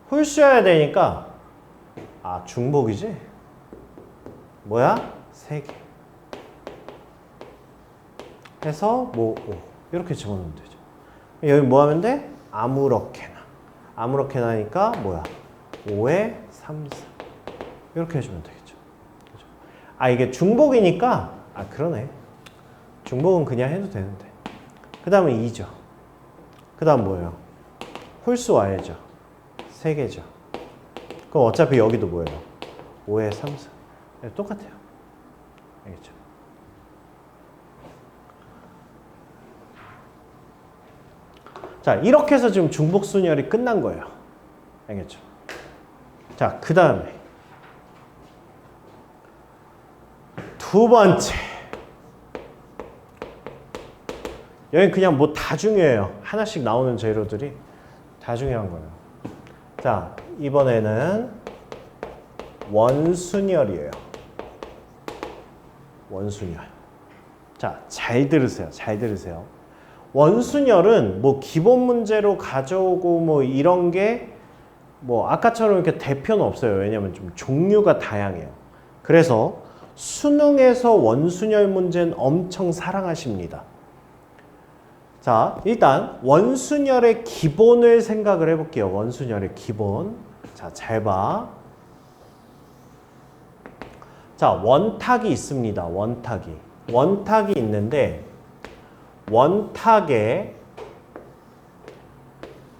홀수여야 되니까, 아, 중복이지? 뭐야? 3개. 해서 뭐 5. 이렇게 집어넣으면 되죠. 여기 뭐 하면 돼? 아무렇게나. 아무렇게나 하니까 뭐야? 5의 3, 4. 이렇게 해주면 되겠죠. 그죠? 아, 이게 중복이니까, 아, 그러네. 중복은 그냥 해도 되는데. 그 다음은 2죠. 그 다음 뭐예요? 홀수 와야죠. 3개죠. 그럼 어차피 여기도 뭐예요? 5의 3, 4. 네, 똑같아요. 알겠죠? 자, 이렇게 해서 지금 중복순열이 끝난 거예요. 알겠죠? 자, 그 다음에 두 번째. 여기 그냥 뭐 다 중요해요. 하나씩 나오는 재료들이 다 중요한 거예요. 자, 이번에는 원순열이에요. 원순열. 자, 잘 들으세요. 잘 들으세요. 원순열은 뭐 기본 문제로 가져오고 뭐 이런 게 뭐 아까처럼 이렇게 대표는 없어요. 왜냐면 좀 종류가 다양해요. 그래서 수능에서 원순열 문제는 엄청 사랑하십니다. 자, 일단 원순열의 기본을 생각을 해볼게요. 원순열의 기본. 자, 잘 봐. 자, 원탁이 있습니다. 원탁이. 원탁이 있는데 원탁에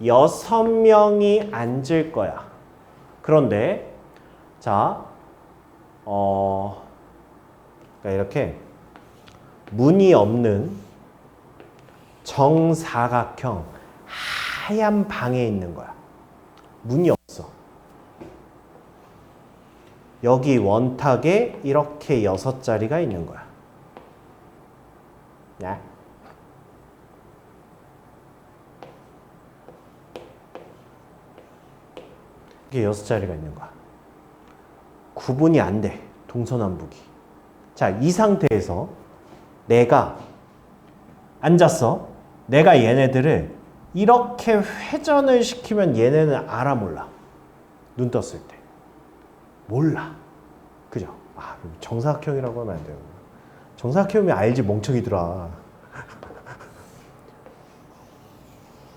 6명이 앉을 거야. 그런데 자, 그러니까 이렇게 문이 없는 정사각형 하얀 방에 있는 거야. 문이 없어. 여기 원탁에 이렇게 6자리가 있는 거야. 네. 이게 6자리가 있는 거야. 구분이 안 돼. 동서남북이. 자, 이 상태에서 내가 앉았어. 내가 얘네들을 이렇게 회전을 시키면 얘네는 알아 몰라. 눈 떴을 때. 몰라. 그죠? 아, 정사각형이라고 하면 안 돼요. 정사각형이면 알지, 멍청이들아.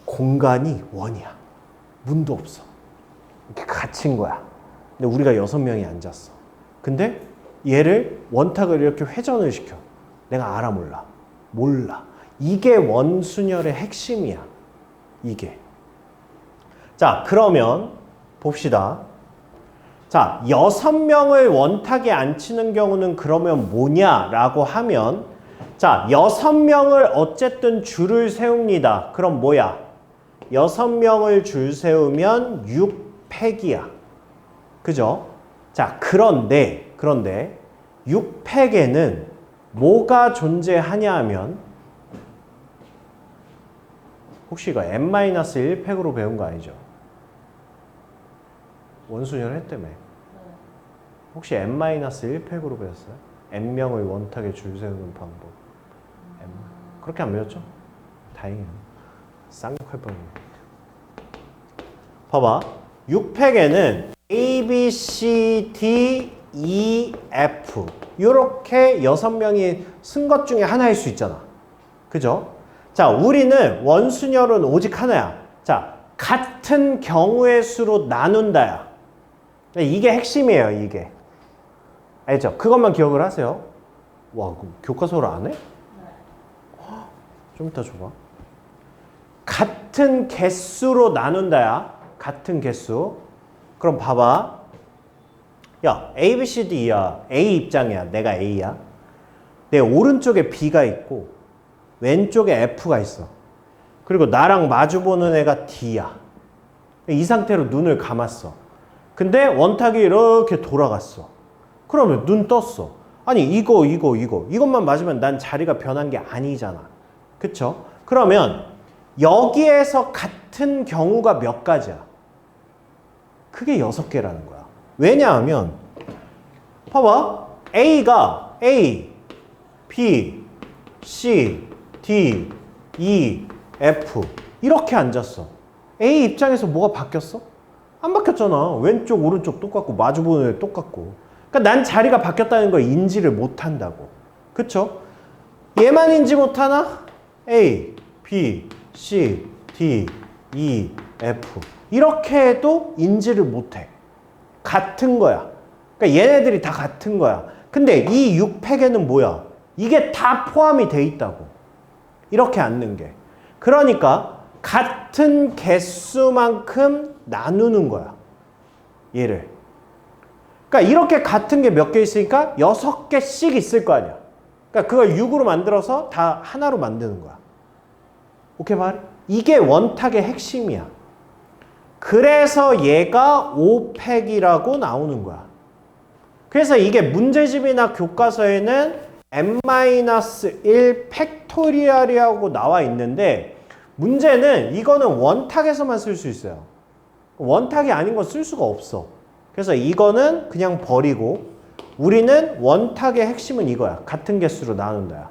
공간이 원이야. 문도 없어. 이렇게 갇힌 거야. 근데 우리가 6명이 앉았어. 근데 얘를 원탁을 이렇게 회전을 시켜. 내가 알아 몰라. 몰라. 이게 원순열의 핵심이야. 이게. 자, 그러면 봅시다. 자, 6명을 원탁에 앉히는 경우는 그러면 뭐냐라고 하면 자, 6명을 어쨌든 줄을 세웁니다. 그럼 뭐야? 6명을 줄 세우면 6팩이야. 그죠? 자, 그런데 6팩에는 뭐가 존재하냐 하면 혹시 이거 n-1팩으로 배운 거 아니죠? 원순열 했다며. 혹시 n-1팩으로 배웠어요? n명을 원탁에 줄 세우는 방법. 그렇게 안 배웠죠? 다행이에요. 쌍욕할 뻔했네. 봐봐. 6팩에는 A, B, C, D, E, F 이렇게 6명이 쓴 것 중에 하나일 수 있잖아. 그죠? 자, 우리는 원순열은 오직 하나야. 자, 같은 경우의 수로 나눈다야. 이게 핵심이에요, 이게. 알죠? 그것만 기억을 하세요. 와, 교과서를 안 해? 좀 이따 줘봐. 같은 개수로 나눈다야. 같은 개수. 그럼 봐봐. 야, A, B, C, D야. A 입장이야. 내가 A야. 내 오른쪽에 B가 있고 왼쪽에 F가 있어. 그리고 나랑 마주보는 애가 D야. 이 상태로 눈을 감았어. 근데 원탁이 이렇게 돌아갔어. 그러면 눈 떴어. 아니 이것만 맞으면 난 자리가 변한 게 아니잖아. 그쵸? 그러면 여기에서 같은 경우가 몇 가지야? 그게 6개라는 거야. 왜냐하면 봐봐. A가 A, B, C, D, E, F 이렇게 앉았어. A 입장에서 뭐가 바뀌었어? 안 바뀌었잖아. 왼쪽 오른쪽 똑같고 마주보는 애 똑같고. 그러니까 난 자리가 바뀌었다는 걸 인지를 못한다고. 그쵸? 얘만 인지 못하나? A, B, C, D, E, F. 이렇게 해도 인지를 못해. 같은 거야. 그러니까 얘네들이 다 같은 거야. 근데 이 6팩에는 뭐야? 이게 다 포함이 돼 있다고. 이렇게 앉는 게. 그러니까 같은 개수만큼 나누는 거야. 얘를. 그러니까 이렇게 같은 게 몇 개 있으니까 6개씩 있을 거 아니야. 그러니까 그걸 6으로 만들어서 다 하나로 만드는 거야. 오케이, 말? 이게 원탁의 핵심이야. 그래서 얘가 5팩이라고 나오는 거야. 그래서 이게 문제집이나 교과서에는 n-1 팩토리얼이라고 나와 있는데 문제는 이거는 원탁에서만 쓸 수 있어요. 원탁이 아닌 건 쓸 수가 없어. 그래서 이거는 그냥 버리고 우리는 원탁의 핵심은 이거야. 같은 개수로 나눈다야.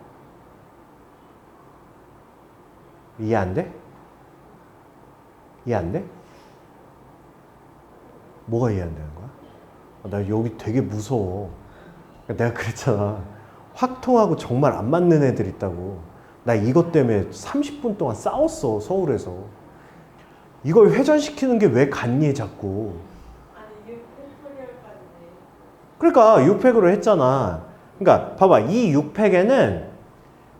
이해 안 돼? 이해 안 돼? 뭐가 이해 안 되는 거야? 나 여기 되게 무서워. 내가 그랬잖아. 확통하고 정말 안 맞는 애들 있다고. 나 이것 때문에 30분 동안 싸웠어, 서울에서. 이걸 회전시키는 게 왜 갔니, 자꾸. 아니 6팩토리얼까지. 그러니까 6팩으로 했잖아. 그러니까 봐봐. 이 6팩에는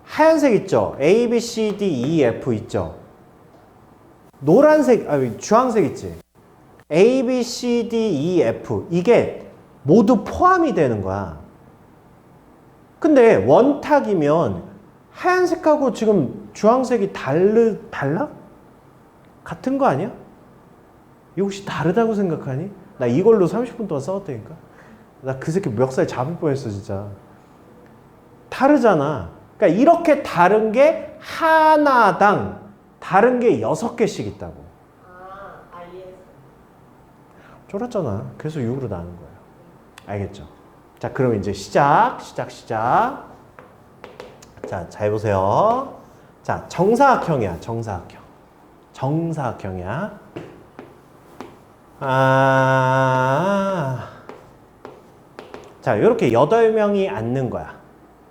하얀색 있죠? A, B, C, D, E, F 있죠? 노란색, 주황색 있지? A, B, C, D, E, F 이게 모두 포함이 되는 거야. 근데 원탁이면 하얀색하고 지금 주황색이 달라? 같은 거 아니야? 이거 혹시 다르다고 생각하니? 나 이걸로 30분 동안 싸웠다니까? 나 그 새끼 멱살 잡을 뻔했어 진짜. 다르잖아. 그러니까 이렇게 다른 게 하나당 다른 게 6개씩 있다고. 이해했어. 쫄았잖아. 그래서 6으로 나눈 거예요. 알겠죠? 자, 그럼 이제 시작. 자, 잘 보세요. 자, 정사각형이야. 정사각형이야. 자, 이렇게 8명이 앉는 거야.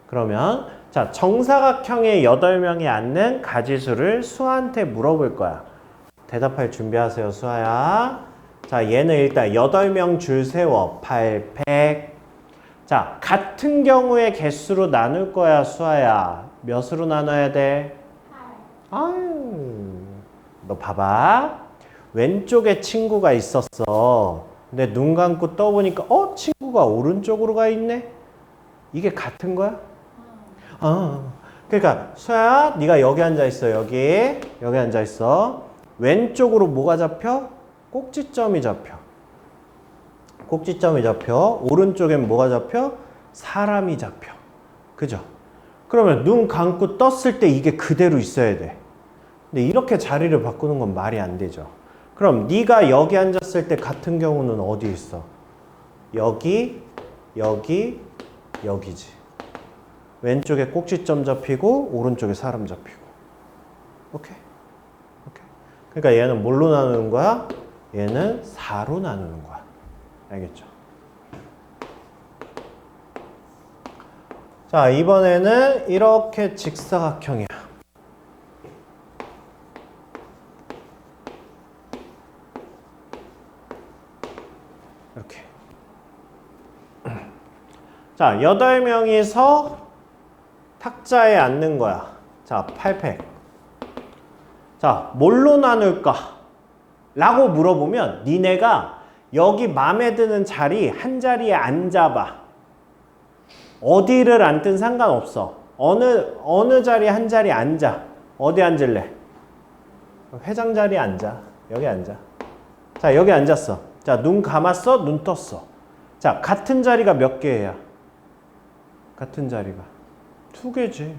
그러면 자, 정사각형의 8명이 앉는 가지수를 수아한테 물어볼 거야. 대답할 준비하세요, 수아야. 자, 얘는 일단 8명 줄 세워. 8팩. 자, 같은 경우의 개수로 나눌 거야, 수아야. 몇으로 나눠야 돼? 8. 아유, 너 봐봐. 왼쪽에 친구가 있었어. 근데 눈 감고 떠보니까 친구가 오른쪽으로 가 있네? 이게 같은 거야? 그러니까 수아야, 네가 여기 앉아 있어. 여기 앉아 있어. 왼쪽으로 뭐가 잡혀? 꼭지점이 잡혀. 오른쪽엔 뭐가 잡혀? 사람이 잡혀. 그죠? 그러면 눈 감고 떴을 때 이게 그대로 있어야 돼. 근데 이렇게 자리를 바꾸는 건 말이 안 되죠. 그럼 네가 여기 앉았을 때 같은 경우는 어디 있어? 여기지. 왼쪽에 꼭지점 잡히고 오른쪽에 사람 잡히고. 오케이. 그러니까 얘는 뭘로 나누는 거야? 얘는 4로 나누는 거야. 알겠죠? 자, 이번에는 이렇게 직사각형이야. 이렇게. 자, 8명이서 탁자에 앉는 거야. 자, 8팩. 자, 뭘로 나눌까? 라고 물어보면 니네가 여기 마음에 드는 자리 한 자리에 앉아봐. 어디를 앉든 상관없어. 어느 자리 한 자리 앉아. 어디 앉을래? 회장 자리에 앉아. 여기 앉아. 자, 여기 앉았어. 자, 눈 감았어? 눈 떴어. 자, 같은 자리가 몇 개야? 같은 자리가 2개지.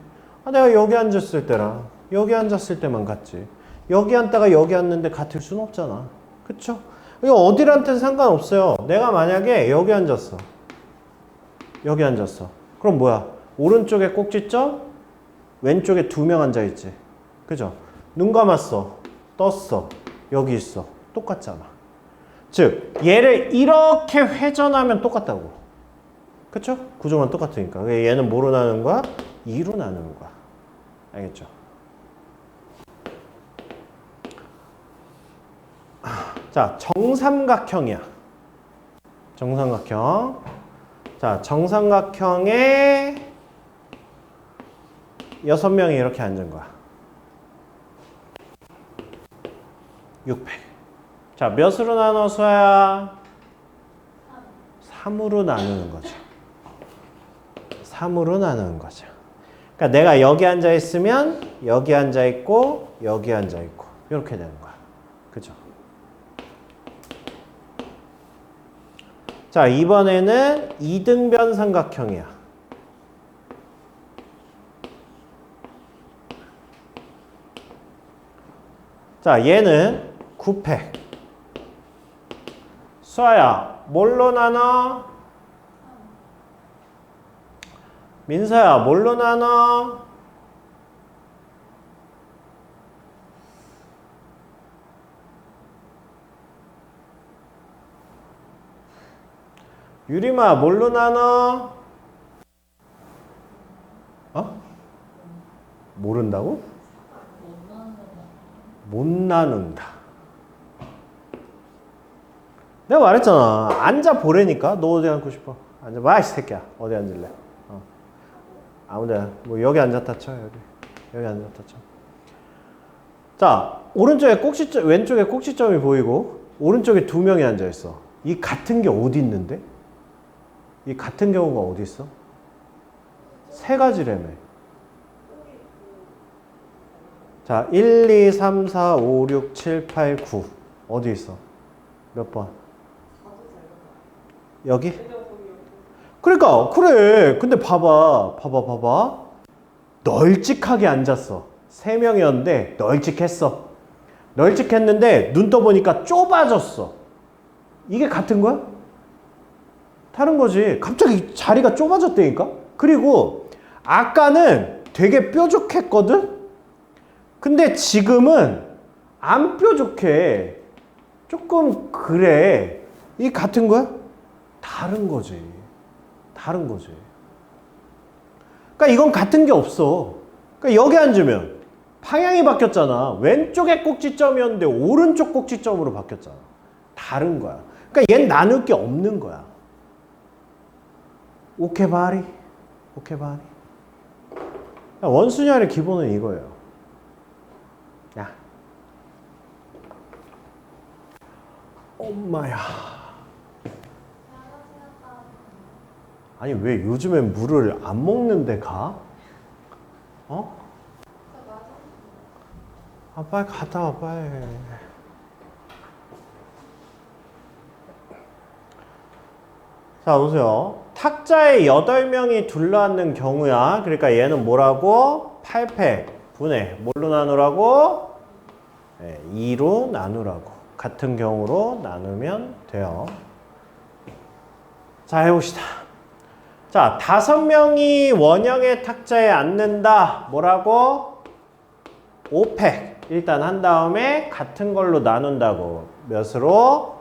내가 여기 앉았을 때랑 여기 앉았을 때만 같지. 여기 앉다가 여기 앉는데 같을 순 없잖아. 그쵸? 이거 어디를 앉든 상관없어요. 내가 만약에 여기 앉았어. 그럼 뭐야? 오른쪽에 꼭지점, 왼쪽에 2명 앉아있지. 그죠? 눈 감았어. 떴어. 여기 있어. 똑같잖아. 즉, 얘를 이렇게 회전하면 똑같다고. 그쵸? 구조만 똑같으니까. 얘는 뭐로 나누는 거야? 2로 나누는 거야. 알겠죠? 자, 정삼각형이야. 정삼각형. 자, 정삼각형에 6명이 이렇게 앉은 거야. 600. 자, 몇으로 나눠 수아야? 3으로 나누는 거죠. 3으로 나누는 거죠. 그러니까 내가 여기 앉아 있으면 여기 앉아 있고 여기 앉아 있고 이렇게 되는 거야. 그죠? 자, 이번에는 이등변 삼각형이야. 자, 얘는 900. 수아야, 뭘로 나눠? 민서야, 뭘로 나눠? 유림아, 뭘로 나눠? 어? 모른다고? 못 나눈다. 내가 말했잖아. 앉아 보라니까. 너 어디 앉고 싶어? 앉아봐, 이 새끼야. 어디 앉을래? 아무데나. 뭐 여기 앉았다 쳐. 여기 앉았다 쳐. 자, 오른쪽에 꼭지점, 왼쪽에 꼭지점이 보이고 오른쪽에 2명이 앉아 있어. 이 같은 게 어디 있는데? 이 같은 경우가 어디 있어? 3가지라며. 자, 1, 2, 3, 4, 5, 6, 7, 8, 9. 어디 있어? 몇 번? 여기? 그러니까, 그래. 근데 봐봐. 널찍하게 앉았어. 3명이었는데 널찍했어. 널찍했는데 눈 떠보니까 좁아졌어. 이게 같은 거야? 다른 거지. 갑자기 자리가 좁아졌다니까? 그리고 아까는 되게 뾰족했거든? 근데 지금은 안 뾰족해. 조금 그래. 이게 같은 거야? 다른 거지. 다른 거지. 그러니까 이건 같은 게 없어. 그러니까 여기 앉으면 방향이 바뀌었잖아. 왼쪽에 꼭지점이었는데 오른쪽 꼭지점으로 바뀌었잖아. 다른 거야. 그러니까 얘는 나눌 게 없는 거야. 오케바리. 원순위의 기본은 이거예요. 야. 엄마야. 아니 왜 요즘엔 물을 안 먹는데 가? 어? 아 빨리 갔다 와 빨리. 자 보세요. 탁자에 8명이 둘러앉는 경우야. 그러니까 얘는 뭐라고? 8팩 분의 뭘로 나누라고? 네, 2로 나누라고. 같은 경우로 나누면 돼요. 자 해봅시다. 자, 5명이 원형의 탁자에 앉는다. 뭐라고? 5팩. 일단 한 다음에 같은 걸로 나눈다고. 몇으로?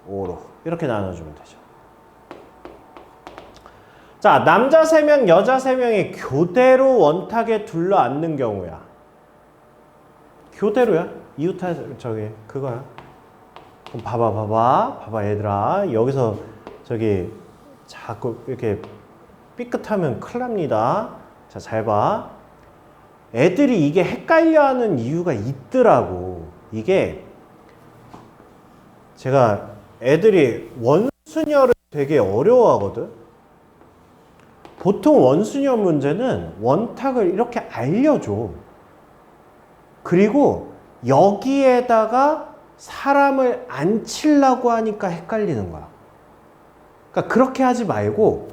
5로. 이렇게 나눠주면 되죠. 자, 남자 3명, 여자 3명이 교대로 원탁에 둘러 앉는 경우야. 교대로야? 이웃타, 그거야. 그럼 봐봐, 얘들아. 여기서 자꾸 이렇게 삐끗하면 큰일 납니다. 자, 잘 봐. 애들이 이게 헷갈려 하는 이유가 있더라고. 이게 제가 애들이 원순열을 되게 어려워하거든. 보통 원순열 문제는 원탁을 이렇게 알려줘. 그리고 여기에다가 사람을 앉히려고 하니까 헷갈리는 거야. 그러니까 그렇게 하지 말고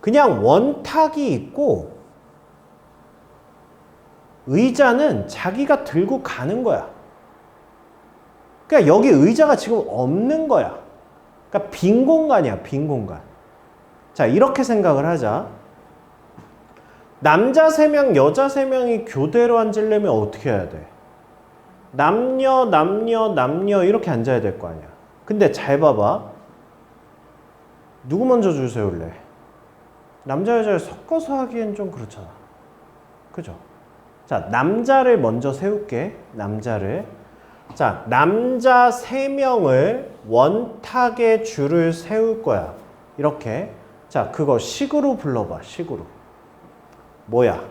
그냥 원탁이 있고 의자는 자기가 들고 가는 거야. 그러니까 여기 의자가 지금 없는 거야. 그러니까 빈 공간이야, 빈 공간. 자, 이렇게 생각을 하자. 남자 3명, 여자 3명이 교대로 앉으려면 어떻게 해야 돼? 남녀 이렇게 앉아야 될 거 아니야. 근데 잘 봐봐. 누구 먼저 줄 세울래? 남자, 여자를 섞어서 하기엔 좀 그렇잖아. 그죠? 자, 남자를 먼저 세울게. 남자를. 자, 남자 3명을 원탁에 줄을 세울 거야. 이렇게. 자, 그거 식으로 불러봐. 식으로. 뭐야?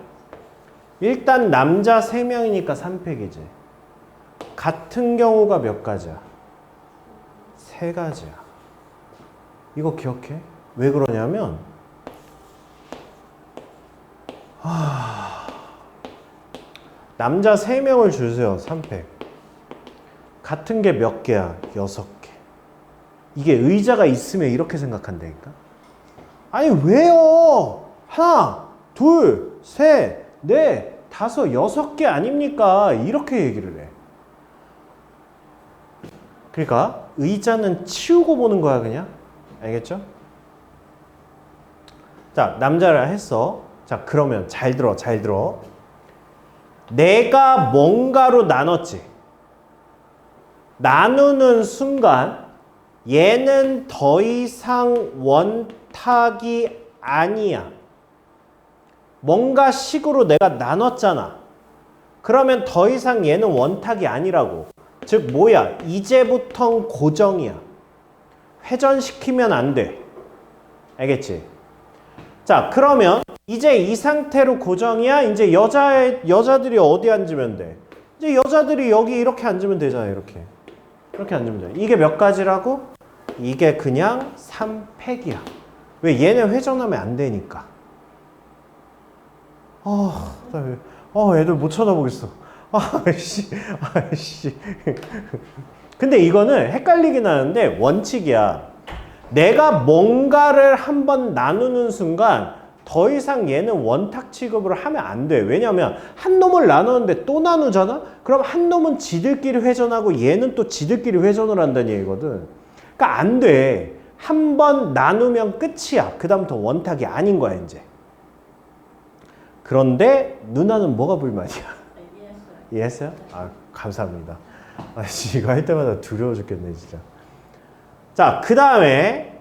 일단 남자 3명이니까 3팩이지. 같은 경우가 몇 가지야? 3가지야. 이거 기억해? 왜 그러냐면 남자 3명을 줄 세워. 3팩. 같은 게 몇 개야? 6개. 이게 의자가 있으면 이렇게 생각한다니까? 아니 왜요? 하나, 둘, 셋, 넷, 다섯, 6개 아닙니까? 이렇게 얘기를 해. 그러니까 의자는 치우고 보는 거야 그냥. 알겠죠? 자, 남자를 했어. 자, 그러면 잘 들어, 잘 들어. 내가 뭔가로 나눴지. 나누는 순간 얘는 더 이상 원탁이 아니야. 뭔가 식으로 내가 나눴잖아. 그러면 더 이상 얘는 원탁이 아니라고. 즉 뭐야? 이제부턴 고정이야. 회전시키면 안 돼. 알겠지? 자, 그러면 이제 이 상태로 고정이야. 이제 여자들이 어디 앉으면 돼? 이제 여자들이 여기 이렇게 앉으면 되잖아. 이렇게. 이렇게 앉으면 돼. 이게 몇 가지라고? 이게 그냥 3팩이야. 왜? 얘는 회전하면 안 되니까. 애들 못 쳐다보겠어. 아이씨. 근데 이거는 헷갈리긴 하는데 원칙이야. 내가 뭔가를 한번 나누는 순간 더 이상 얘는 원탁 취급을 하면 안 돼. 왜냐면 한 놈을 나누는데 또 나누잖아? 그럼 한 놈은 지들끼리 회전하고 얘는 또 지들끼리 회전을 한다는 얘기거든. 그러니까 안 돼. 한 번 나누면 끝이야. 그 다음부터 원탁이 아닌 거야 이제. 그런데 누나는 뭐가 불만이야? 이해했어요? 아, 감사합니다. 이거 할 때마다 두려워 죽겠네 진짜. 자, 그 다음에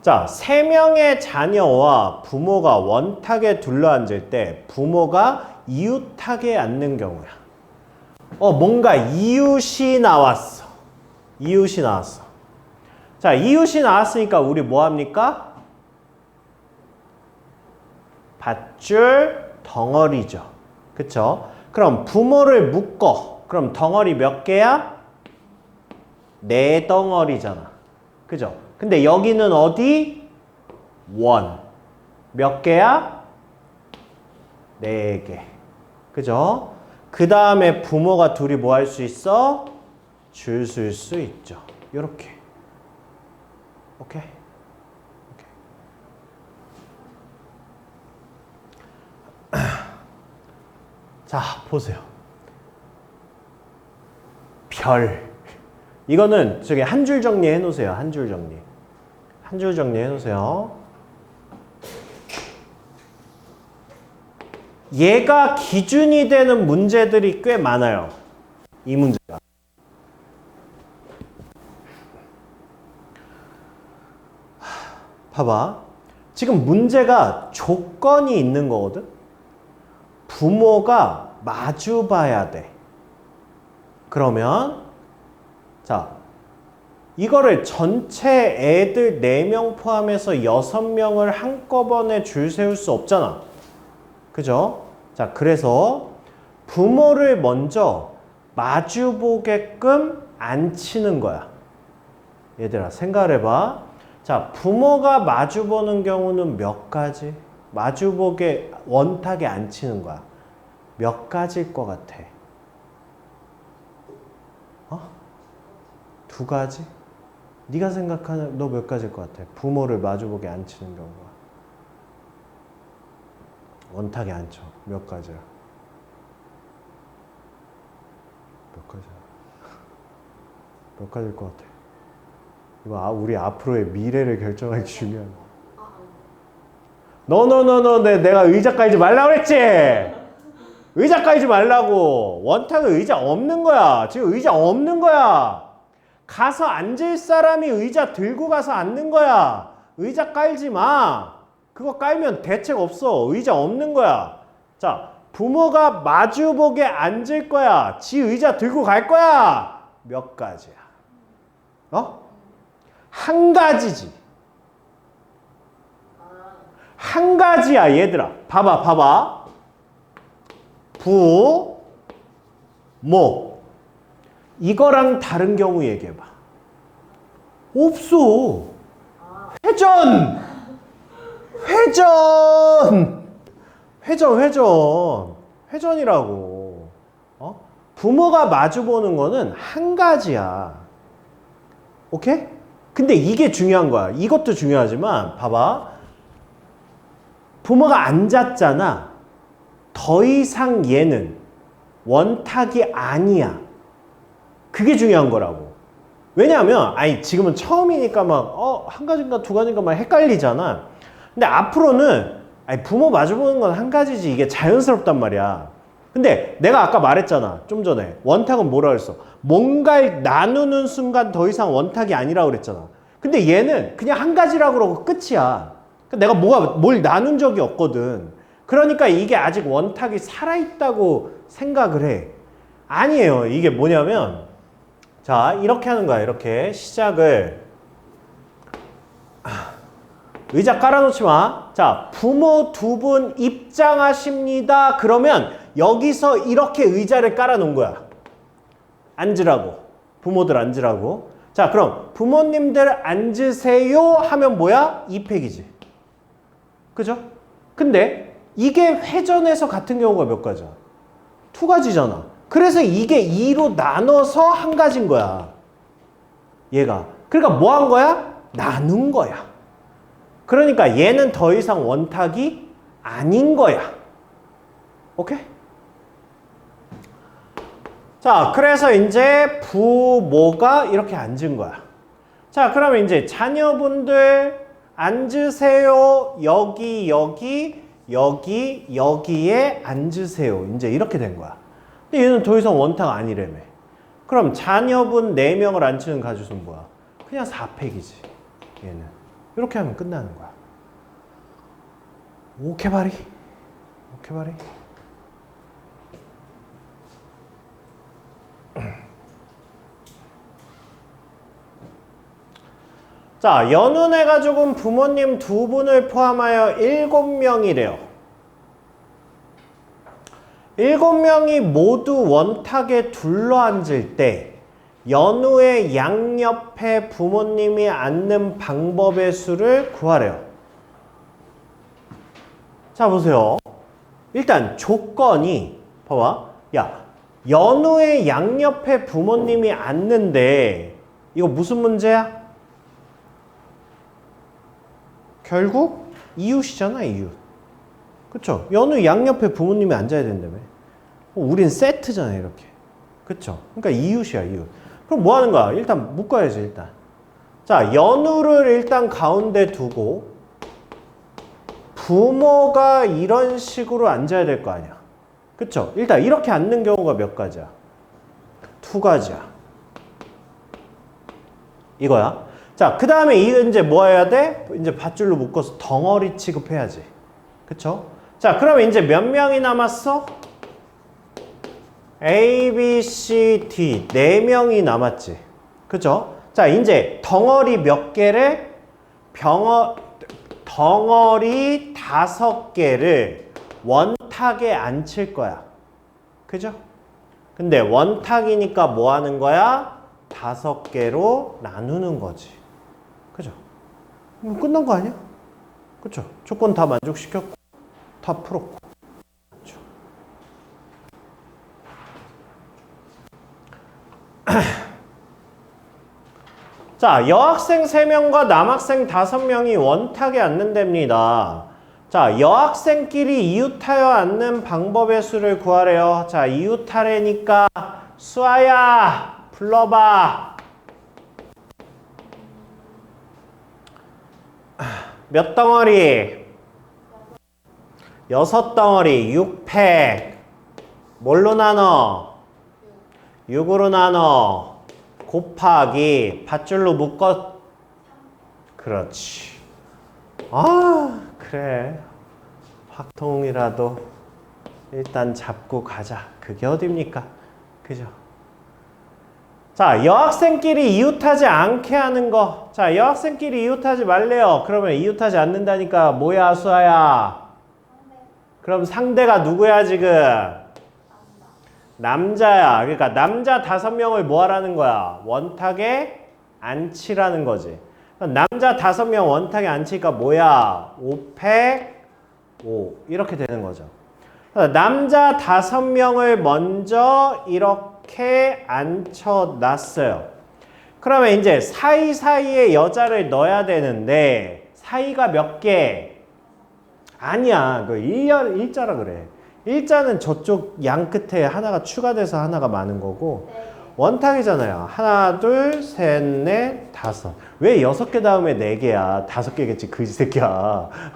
자, 3명의 자녀와 부모가 원탁에 둘러앉을 때 부모가 이웃탁에 앉는 경우야. 뭔가 이웃이 나왔어. 이웃이 나왔어. 자, 이웃이 나왔으니까 우리 뭐 합니까? 밧줄 덩어리죠. 그쵸? 그럼 부모를 묶어. 그럼 덩어리 몇 개야? 4덩어리잖아. 그죠? 근데 여기는 어디? 원. 몇 개야? 4개. 그죠? 그 다음에 부모가 둘이 뭐 할 수 있어? 줄 쓸 수 있죠. 요렇게. 오케이? 자, 보세요. 별. 이거는 저기 한 줄 정리해 놓으세요. 한 줄 정리. 한 줄 정리해 놓으세요. 얘가 기준이 되는 문제들이 꽤 많아요. 이 문제가. 봐봐. 지금 문제가 조건이 있는 거거든. 부모가 마주 봐야 돼. 그러면 자, 이거를 전체 애들 4명 포함해서 6명을 한꺼번에 줄 세울 수 없잖아. 그죠? 자, 그래서 부모를 먼저 마주 보게끔 앉히는 거야. 얘들아, 생각을 해봐. 자, 부모가 마주 보는 경우는 몇 가지? 마주 보게 원탁에 앉히는 거야. 몇 가지일 것 같아? 2가지? 네가 생각하는 너 몇 가지일 것 같아? 부모를 마주보게 앉히는 경우가. 원탁에 앉혀. 몇 가지야? 몇 가지야? 몇 가지일 것 같아? 이거 우리 앞으로의 미래를 결정하기 중요한. 너너너너 내가 의자 깔지 말라고 그랬지? 의자 깔지 말라고. 원탁은 의자 없는 거야. 지금 의자 없는 거야. 가서 앉을 사람이 의자 들고 가서 앉는 거야. 의자 깔지 마. 그거 깔면 대책 없어. 의자 없는 거야. 자, 부모가 마주보게 앉을 거야. 지 의자 들고 갈 거야. 몇 가지야? 한 가지지. 한 가지야, 얘들아. 봐봐. 부, 모. 이거랑 다른 경우 얘기해봐. 없어. 회전이라고. 부모가 마주보는 거는 한 가지야. 오케이? 근데 이게 중요한 거야. 이것도 중요하지만 봐봐. 부모가 앉았잖아. 더 이상 얘는 원탁이 아니야. 그게 중요한 거라고. 왜냐하면 지금은 처음이니까 막 한 가지인가 두 가지인가 막 헷갈리잖아. 근데 앞으로는 부모 마주보는 건 한 가지지. 이게 자연스럽단 말이야. 근데 내가 아까 말했잖아. 좀 전에. 원탁은 뭐라 그랬어? 뭔가를 나누는 순간 더 이상 원탁이 아니라고 그랬잖아. 근데 얘는 그냥 한 가지라고 그러고 끝이야. 내가 뭘 나눈 적이 없거든. 그러니까 이게 아직 원탁이 살아있다고 생각을 해. 아니에요. 이게 뭐냐면 자, 이렇게 하는 거야. 이렇게 시작을 의자 깔아놓지 마. 자, 부모 두 분 입장하십니다. 그러면 여기서 이렇게 의자를 깔아놓은 거야. 앉으라고. 부모들 앉으라고. 자, 그럼 부모님들 앉으세요 하면 뭐야? 2팩이지. 그죠? 근데 이게 회전에서 같은 경우가 몇 가지야? 두 가지잖아. 그래서 이게 2로 나눠서 한 가지인 거야. 얘가. 그러니까 뭐 한 거야? 나눈 거야. 그러니까 얘는 더 이상 원탁이 아닌 거야. 오케이? 자, 그래서 이제 부모가 이렇게 앉은 거야. 자, 그러면 이제 자녀분들 앉으세요. 여기에 앉으세요. 이제 이렇게 된 거야. 근데 얘는 더 이상 원탁 아니라며. 그럼 자녀분 4명을 앉히는 가주수는 뭐야? 그냥 4팩이지. 얘는. 이렇게 하면 끝나는 거야. 오케바리. 자, 연운의 가족은 부모님 2분을 포함하여 7명이래요. 7명이 모두 원탁에 둘러앉을 때 연우의 양옆에 부모님이 앉는 방법의 수를 구하래요. 자, 보세요. 일단 조건이 봐봐. 야, 연우의 양옆에 부모님이 앉는데 이거 무슨 문제야? 결국 이웃이잖아, 이웃. 그쵸? 연우 양옆에 부모님이 앉아야 된다며. 우린 세트잖아, 이렇게. 그쵸? 그러니까 이웃이야, 이웃. 그럼 뭐 하는 거야? 일단 묶어야지, 일단. 자, 연우를 일단 가운데 두고 부모가 이런 식으로 앉아야 될 거 아니야. 그쵸? 일단 이렇게 앉는 경우가 몇 가지야? 2가지야. 이거야. 자, 그 다음에 이제 뭐 해야 돼? 이제 밧줄로 묶어서 덩어리 취급해야지. 그쵸? 자, 그러면 이제 몇 명이 남았어? A, B, C, D 4명이 남았지. 그죠? 자, 이제 덩어리 몇 개를 덩어리 5개를 원탁에 앉힐 거야. 그죠? 근데 원탁이니까 뭐 하는 거야? 5개로 나누는 거지. 그죠? 끝난 거 아니야? 그쵸? 조건 다 만족시켰고 다 풀었고. 그쵸? 자, 여학생 3명과 남학생 5명이 원탁에 앉는답니다. 자, 여학생끼리 이웃하여 앉는 방법의 수를 구하래요. 자, 이웃하래니까 수아야 불러봐. 몇 덩어리? 6덩어리 6팩. 뭘로 나눠? 6으로 나눠. 곱하기 밧줄로 묶어. 그렇지. 아, 그래. 확통이라도 일단 잡고 가자. 그게 어딥니까? 그죠? 자, 여학생끼리 이웃하지 않게 하는 거. 자, 여학생끼리 이웃하지 말래요. 그러면 이웃하지 않는다니까 뭐야, 수아야? 그럼 상대가 누구야, 지금? 남자야. 그러니까 남자 5명을 뭐 하라는 거야? 원탁에 앉히라는 거지. 남자 5명 원탁에 앉히니까 뭐야? 5팩 5 이렇게 되는 거죠. 남자 5명을 먼저 이렇게 앉혀놨어요. 그러면 이제 사이사이에 여자를 넣어야 되는데 사이가 몇 개? 아니야. 그 일자라 그래. 일자는 저쪽 양 끝에 하나가 추가돼서 하나가 많은 거고 원탁이잖아요. 하나, 둘, 셋, 넷, 다섯. 왜 6개 다음에 4개야? 5개겠지. 그 새끼야.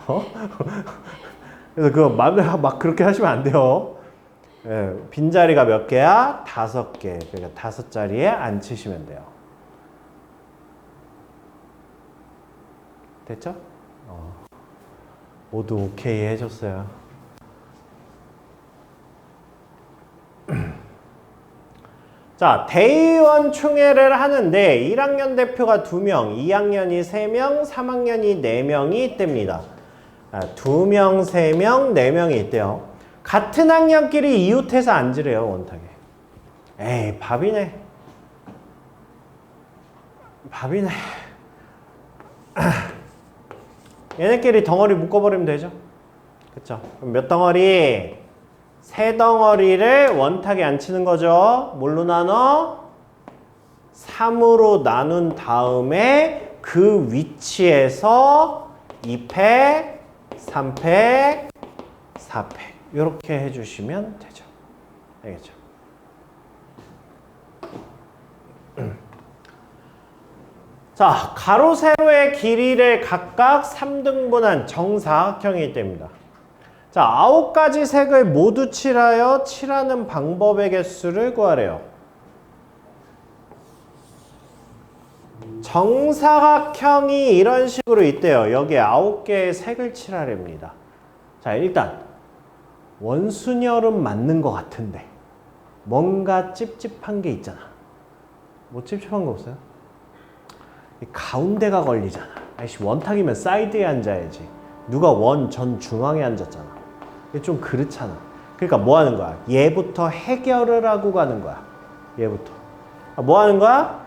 어? 그래서 그거 막 그렇게 하시면 안 돼요. 예, 빈자리가 몇 개야? 5개. 그러니까 5자리에 앉히시면 돼요. 됐죠? 모두 오케이 해줬어요. 자, 대의원 총회를 하는데 1학년 대표가 2명, 2학년이 3명, 3학년이 4명이 있답니다. 2명, 3명, 4명이 있대요. 같은 학년끼리 이웃해서 앉으래요, 원탁에. 에이, 밥이네. 밥이네. 얘네끼리 덩어리 묶어버리면 되죠. 그쵸? 그럼 몇 덩어리? 3덩어리를 원탁에 앉히는 거죠. 뭘로 나눠? 3으로 나눈 다음에 그 위치에서 2팩, 3팩, 4팩 이렇게 해주시면 되죠. 알겠죠? 자, 가로, 세로의 길이를 각각 3등분한 정사각형이 됩니다. 자, 9가지 색을 모두 칠하여 칠하는 방법의 개수를 구하래요. 정사각형이 이런 식으로 있대요. 여기에 9개의 색을 칠하랍니다. 자, 일단 원순열은 맞는 것 같은데 뭔가 찝찝한 게 있잖아. 뭐 찝찝한 거 없어요? 이 가운데가 걸리잖아. 아이씨, 원탁이면 사이드에 앉아야지. 누가 원 전 중앙에 앉았잖아. 이게 좀 그렇잖아. 그러니까 뭐 하는 거야? 얘부터 해결을 하고 가는 거야. 얘부터. 뭐 하는 거야?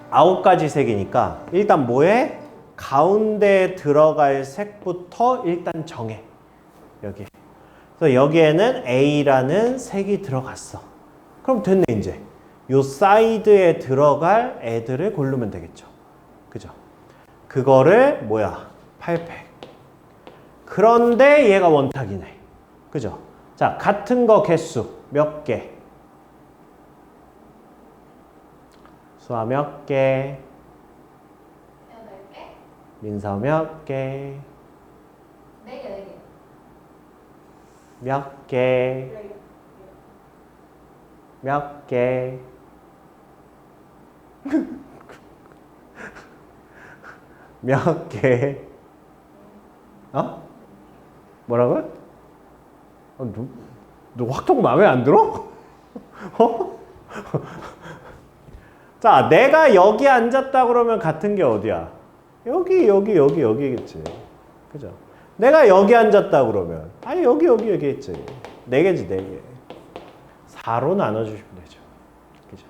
9가지 색이니까 일단 뭐해? 가운데에 들어갈 색부터 일단 정해. 여기. 그래서 여기에는 A라는 색이 들어갔어. 그럼 됐네, 이제. 요 사이드에 들어갈 애들을 고르면 되겠죠. 그죠? 그거를 뭐야? 8팩. 그런데 얘가 원탁이네. 그죠? 자, 같은 거 개수 몇 개? 수아 몇 개? 8개? 민서 몇 개? 4개. 몇 개? 몇 개? 몇 개? 어? 뭐라고요? 너 확통 마음에 안 들어? 어? 자, 내가 여기 앉았다 그러면 같은 게 어디야? 여기겠지. 그죠? 내가 여기 앉았다 그러면 아니 여기겠지. 4개지, 4개. 4로 나눠주시면 되죠. 그죠?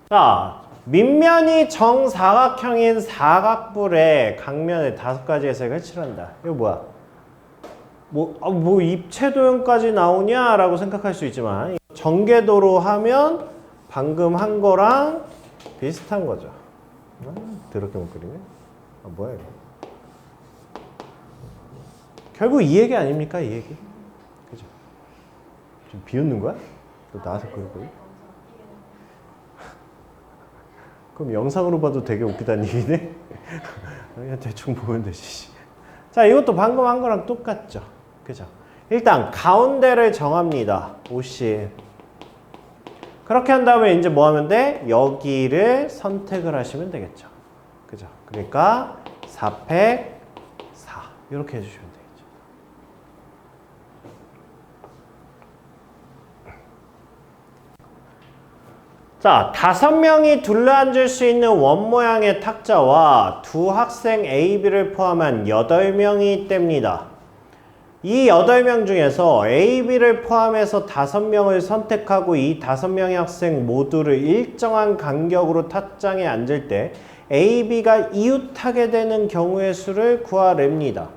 자, 밑면이 정사각형인 사각뿔에 각면에 5가지의 색을 칠한다. 이거 뭐야? 뭐 입체도형까지 나오냐? 라고 생각할 수 있지만 전개도로 하면 방금 한 거랑 비슷한 거죠. 더럽게 못 그리네. 뭐야 이거? 결국 이 얘기 아닙니까? 이 얘기. 그죠? 좀 비웃는 거야? 또 나와서 그러고. 그럼 영상으로 봐도 되게 웃기다는 얘기네? 그냥 대충 보면 되지. 자, 이것도 방금 한 거랑 똑같죠. 그죠? 일단 가운데를 정합니다. 50. 그렇게 한 다음에 이제 뭐 하면 돼? 여기를 선택을 하시면 되겠죠. 그죠? 그러니까 4팩 4 이렇게 해주시면 되겠죠. 자, 5명이 둘러앉을 수 있는 원 모양의 탁자와 두 학생 A, B를 포함한 8명이 뗍니다. 이 8명 중에서 A, B를 포함해서 5명을 선택하고 이 5명의 학생 모두를 일정한 간격으로 탁장에 앉을 때 A, B가 이웃하게 되는 경우의 수를 구하랍니다.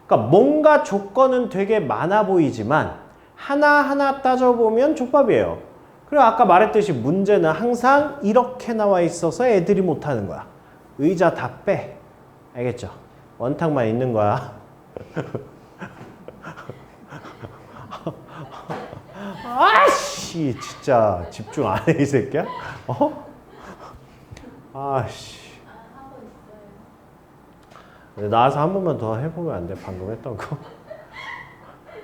그러니까 뭔가 조건은 되게 많아 보이지만 하나하나 따져보면 족밥이에요. 그리고 아까 말했듯이 문제는 항상 이렇게 나와 있어서 애들이 못하는 거야. 의자 다 빼. 알겠죠? 원탁만 있는 거야. 아씨, 진짜 집중 안 해, 이 새끼야? 어? 아씨. 나와서 한 번만 더 해보면 안 돼? 방금 했던 거?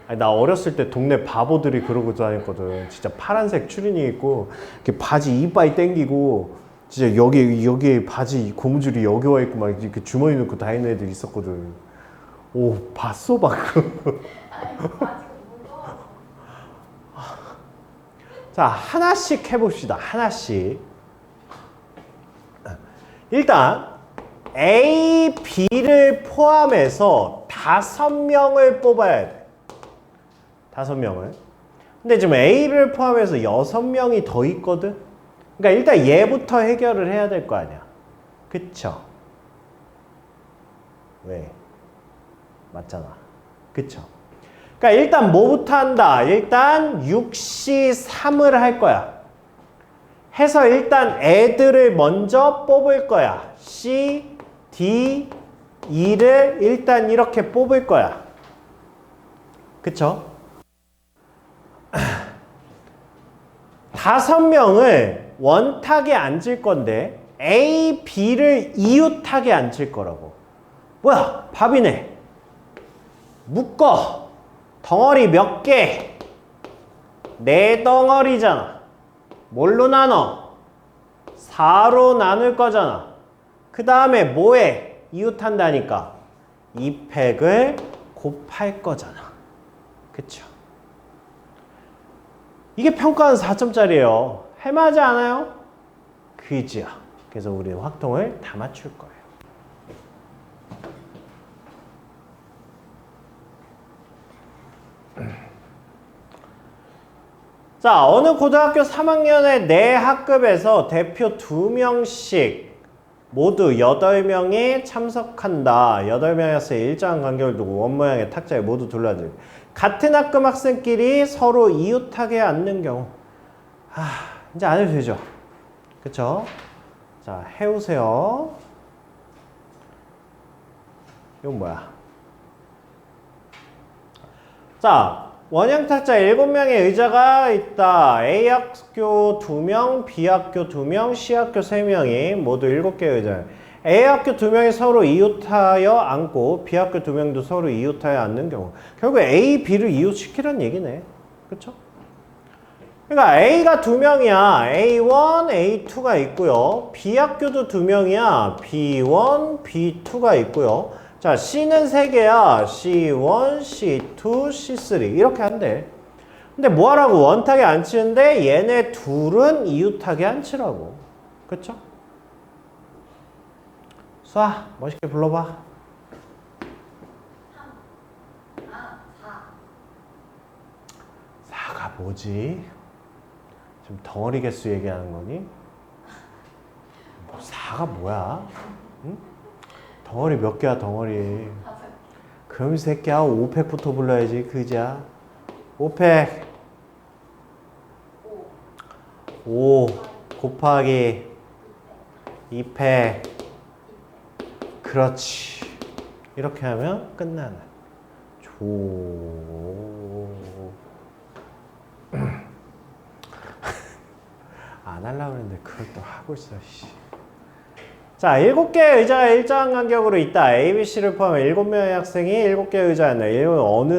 아니, 나 어렸을 때 동네 바보들이 그러고 다녔거든. 진짜 파란색 추리닝 입고 이렇게 바지 이빨 땡기고 진짜 여기 바지 고무줄이 여기 와 있고 막 이렇게 주머니 넣고 다니는 애들 있었거든. 오, 봤어 방금? 자, 하나씩 해봅시다. 하나씩. 일단 A, B를 포함해서 5명을 뽑아야 돼. 5명을. 근데 지금 A를 포함해서 6명이 더 있거든? 그러니까 일단 얘부터 해결을 해야 될 거 아니야. 그쵸? 왜? 맞잖아. 그쵸? 그러니까 일단 뭐부터 한다? 일단 6C3을 할 거야. 해서 일단 애들을 먼저 뽑을 거야. C, D, E를 일단 이렇게 뽑을 거야. 그쵸? 5명을 원탁에 앉을 건데 A, B를 이웃탁에 앉힐 거라고. 뭐야? 밥이네. 묶어. 덩어리 몇 개? 4덩어리잖아. 뭘로 나눠? 4로 나눌 거잖아. 그 다음에 뭐해? 이웃한다니까. 2팩을 곱할 거잖아. 그쵸? 이게 평가는 4점짜리예요. 할만하지 않아요? 그지야. 그래서 우리는 확통을 다 맞출 거예요. 자, 어느 고등학교 3학년의 내 학급에서 대표 2명씩 모두 8명이 참석한다. 8명에서 일정한 간격을 두고 원모양의 탁자에 모두 둘러앉을. 같은 학급 학생끼리 서로 이웃하게 앉는 경우. 이제 안 해도 되죠? 그쵸? 자, 해오세요. 이건 뭐야? 자, 원형 탁자 7명의 의자가 있다. A 학교 2명, B 학교 2명, C 학교 3명이 모두 7개의 의자. A 학교 2명이 서로 이웃하여 앉고 B 학교 2명도 서로 이웃하여 앉는 경우. 결국 A, B를 이웃시키라는 얘기네. 그쵸? 그러니까 A가 2명이야. A1, A2가 있고요. B 학교도 2명이야. B1, B2가 있고요. 자, C는 3개야. C1, C2, C3 이렇게 한대. 근데 뭐하라고? 원탁에 앉히는데 얘네 둘은 이웃하게 앉히라고. 그쵸? 수아, 멋있게 불러봐. 4가 뭐지? 지금 덩어리 개수 얘기하는 거니? 4가 뭐야? 응? 덩어리 몇 개야, 덩어리? 그럼 이 새끼야, 5팩부터 불러야지, 그자. 5팩. 5 곱하기 2팩. 그렇지. 이렇게 하면 끝나는. 안 하려고 했는데 그걸 또 하고 있어. 씨. 자, 7개의 의자가 일정한 간격으로 있다. A, B, C를 포함해 7명의 학생이 7개의 의자에 앉는다. 어느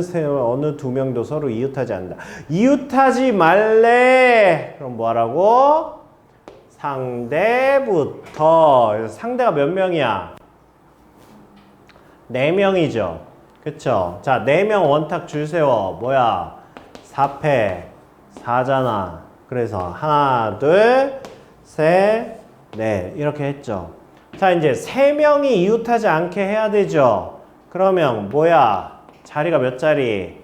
2명도 서로 이웃하지 않는다. 이웃하지 말래. 그럼 뭐하라고? 상대부터. 상대가 몇 명이야? 4명이죠. 그쵸? 자, 4명 원탁 줄 세워. 뭐야? 4패 4잖아. 그래서 하나, 둘, 셋, 넷 이렇게 했죠. 자, 이제 3명이 이웃하지 않게 해야 되죠. 그러면 뭐야? 자리가 몇 자리?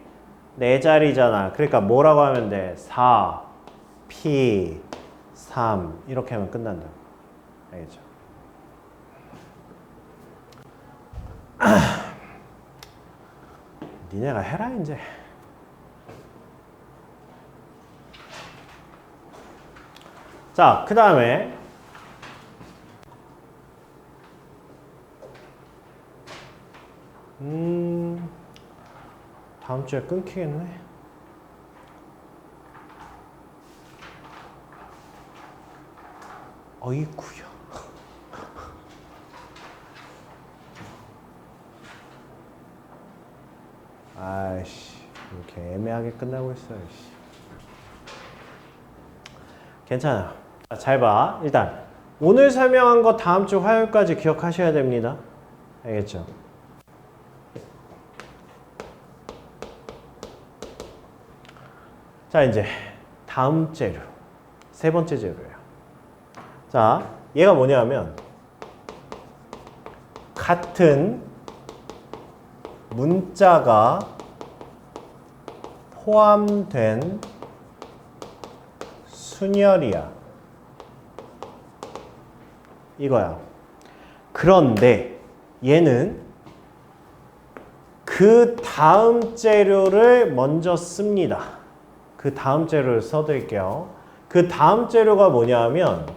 4자리잖아. 그러니까 뭐라고 하면 돼? 4, P, 3 이렇게 하면 끝난다. 알겠죠? 니네가 해라 이제. 자, 그 다음에 다음 주에 끊기겠네. 어이구야. 아이씨, 이렇게 애매하게 끝나고 있어요. 씨. 괜찮아. 잘 봐. 일단 오늘 설명한 거 다음 주 화요일까지 기억하셔야 됩니다. 알겠죠? 자, 이제 다음 재료. 3번째 재료예요. 자, 얘가 뭐냐면 같은 문자가 포함된 순열이야. 이거야. 그런데 얘는 그 다음 재료를 먼저 씁니다. 그 다음 재료를 써드릴게요. 그 다음 재료가 뭐냐면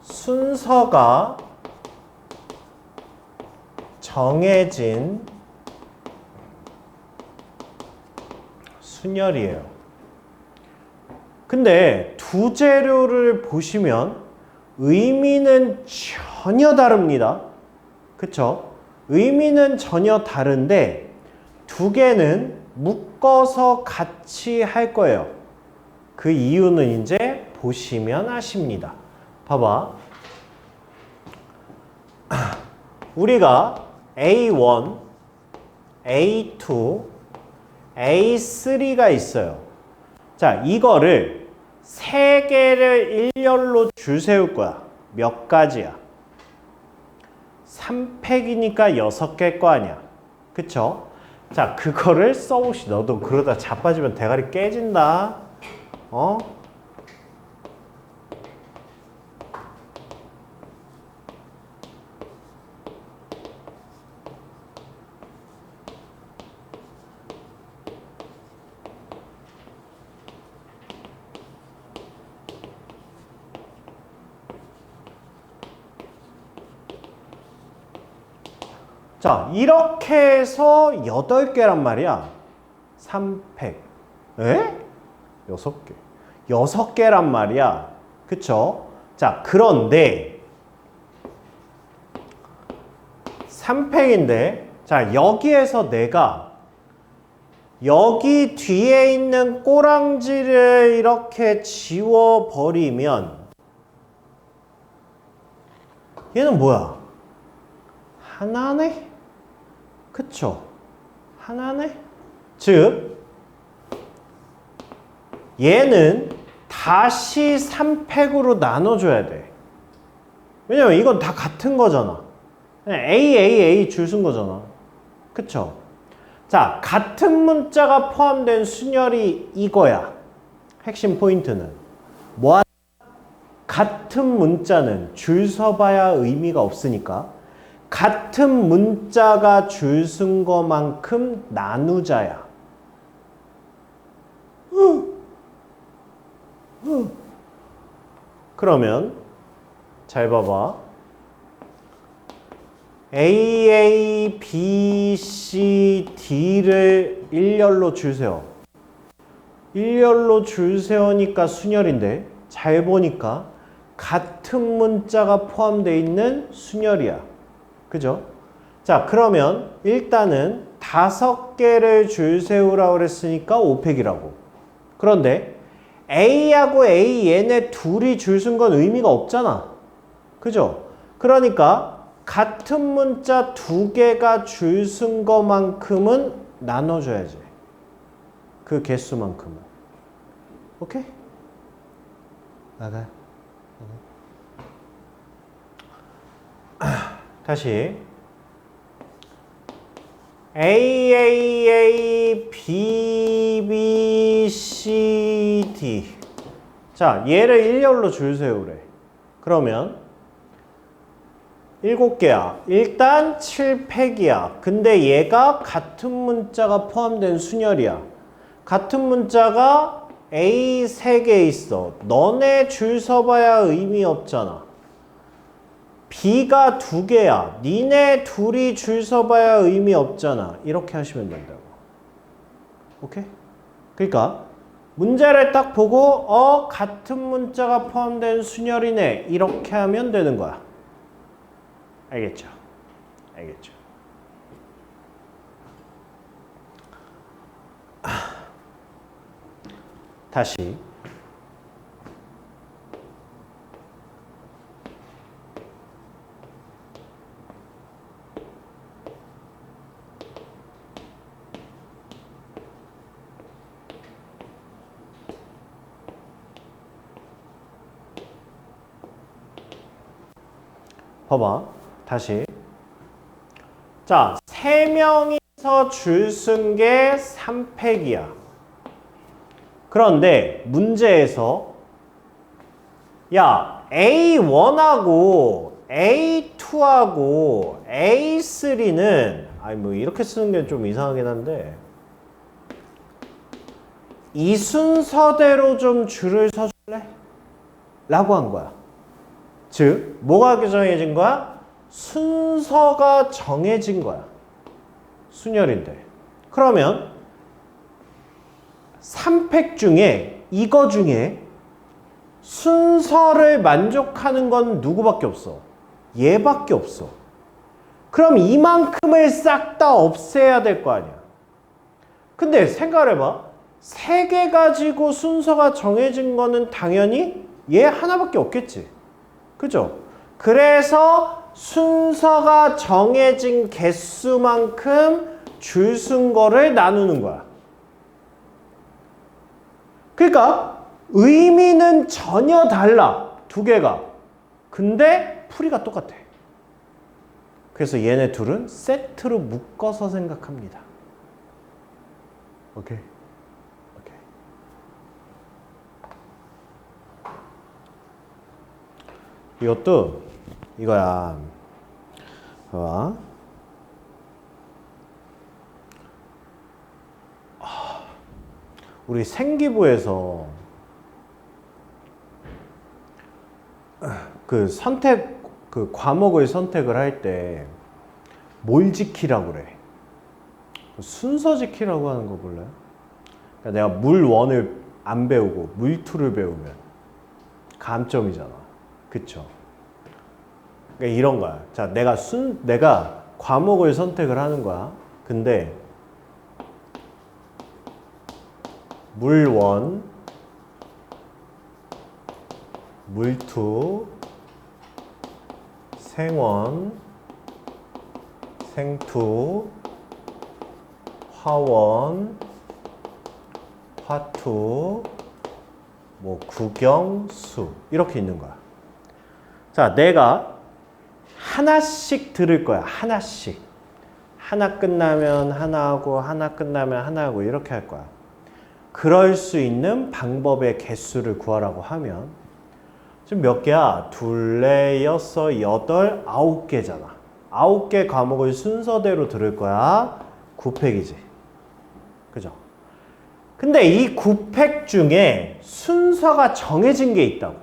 순서가 정해진 순열이에요. 근데 두 재료를 보시면 의미는 전혀 다릅니다. 그쵸? 의미는 전혀 다른데 두 개는 묶어서 같이 할 거예요. 그 이유는 이제 보시면 아십니다. 봐봐. 우리가 A1, A2, A3가 있어요. 자, 이거를 3개를 일렬로 줄 세울 거야. 몇 가지야? 3팩이니까 6개일 거 아니야. 그쵸? 자, 그거를 써봅시다. 너도 그러다 자빠지면 대가리 깨진다. 어? 자, 이렇게 해서 8개란 말이야. 3팩. 에? 6개. 6개란 말이야. 그쵸? 자, 그런데 3팩인데 자, 여기에서 내가 여기 뒤에 있는 꼬랑지를 이렇게 지워버리면 얘는 뭐야? 하나네? 그쵸? 하나네? 즉 얘는 다시 3팩으로 나눠줘야 돼. 왜냐면 이건 다 같은 거잖아. 그냥 A 줄 쓴 거잖아. 그쵸? 자, 같은 문자가 포함된 순열이 이거야. 핵심 포인트는 뭐? 같은 문자는 줄 서봐야 의미가 없으니까 같은 문자가 줄 쓴 것만큼 나누자야. 그러면 잘 봐봐. A, B, C, D를 일렬로 줄 세워. 일렬로 줄 세우니까 순열인데 잘 보니까 같은 문자가 포함되어 있는 순열이야. 그죠? 자, 그러면 일단은 5개를 줄 세우라고 그랬으니까 5팩이라고. 그런데 A하고 A 얘네 둘이 줄 쓴 건 의미가 없잖아. 그죠? 그러니까 같은 문자 두 개가 줄 쓴 거만큼은 나눠줘야지. 그 개수만큼은. 오케이? 나가요. 다시. AAA, BBCD. 자, 얘를 일렬로 줄 세우래. 그러면 7개야. 일단 7팩이야. 근데 얘가 같은 문자가 포함된 순열이야. 같은 문자가 A 3개 있어. 너네 줄 서봐야 의미 없잖아. B가 2개야. 니네 둘이 줄 서봐야 의미 없잖아. 이렇게 하시면 된다고. 오케이? 그러니까 문제를 딱 보고 같은 문자가 포함된 순열이네. 이렇게 하면 되는 거야. 알겠죠? 알겠죠? 다시. 봐봐. 다시. 자, 3명이서 줄 쓴 게 3팩이야. 그런데 문제에서 야, A1하고 A2하고 A3는 아니 뭐 이렇게 쓰는 게 좀 이상하긴 한데 이 순서대로 좀 줄을 서줄래? 라고 한 거야. 즉, 뭐가 정해진 거야? 순서가 정해진 거야. 순열인데. 그러면 3팩 중에 이거 중에 순서를 만족하는 건 누구밖에 없어? 얘밖에 없어. 그럼 이만큼을 싹 다 없애야 될 거 아니야. 근데 생각을 해봐. 3개 가지고 순서가 정해진 거는 당연히 얘 하나밖에 없겠지. 그죠? 그래서 순서가 정해진 개수만큼 줄 쓴 거를 나누는 거야. 그러니까 의미는 전혀 달라. 두 개가. 근데 풀이가 똑같아. 그래서 얘네 둘은 세트로 묶어서 생각합니다. 오케이. 오케이. 이것도 이거야. 봐봐. 우리 생기부에서 그 과목을 선택을 할 때 뭘 지키라고 그래? 순서 지키라고 하는 거 몰라요? 그러니까 내가 물 1을 안 배우고 물 2를 배우면 감점이잖아. 그쵸? 그러니까 이런 거야. 자, 내가 과목을 선택을 하는 거야. 근데 물 1, 물 2, 생원, 생투, 화원, 화투, 뭐 구경, 수 이렇게 있는 거야. 자, 내가 하나씩 들을 거야. 하나씩. 하나 끝나면 하나 하고 하나 끝나면 하나 하고 이렇게 할 거야. 그럴 수 있는 방법의 개수를 구하라고 하면 지금 몇 개야? 2, 4, 6, 8, 9개잖아. 9개 과목을 순서대로 들을 거야. 9팩이지. 그죠? 근데 이 9팩 중에 순서가 정해진 게 있다고.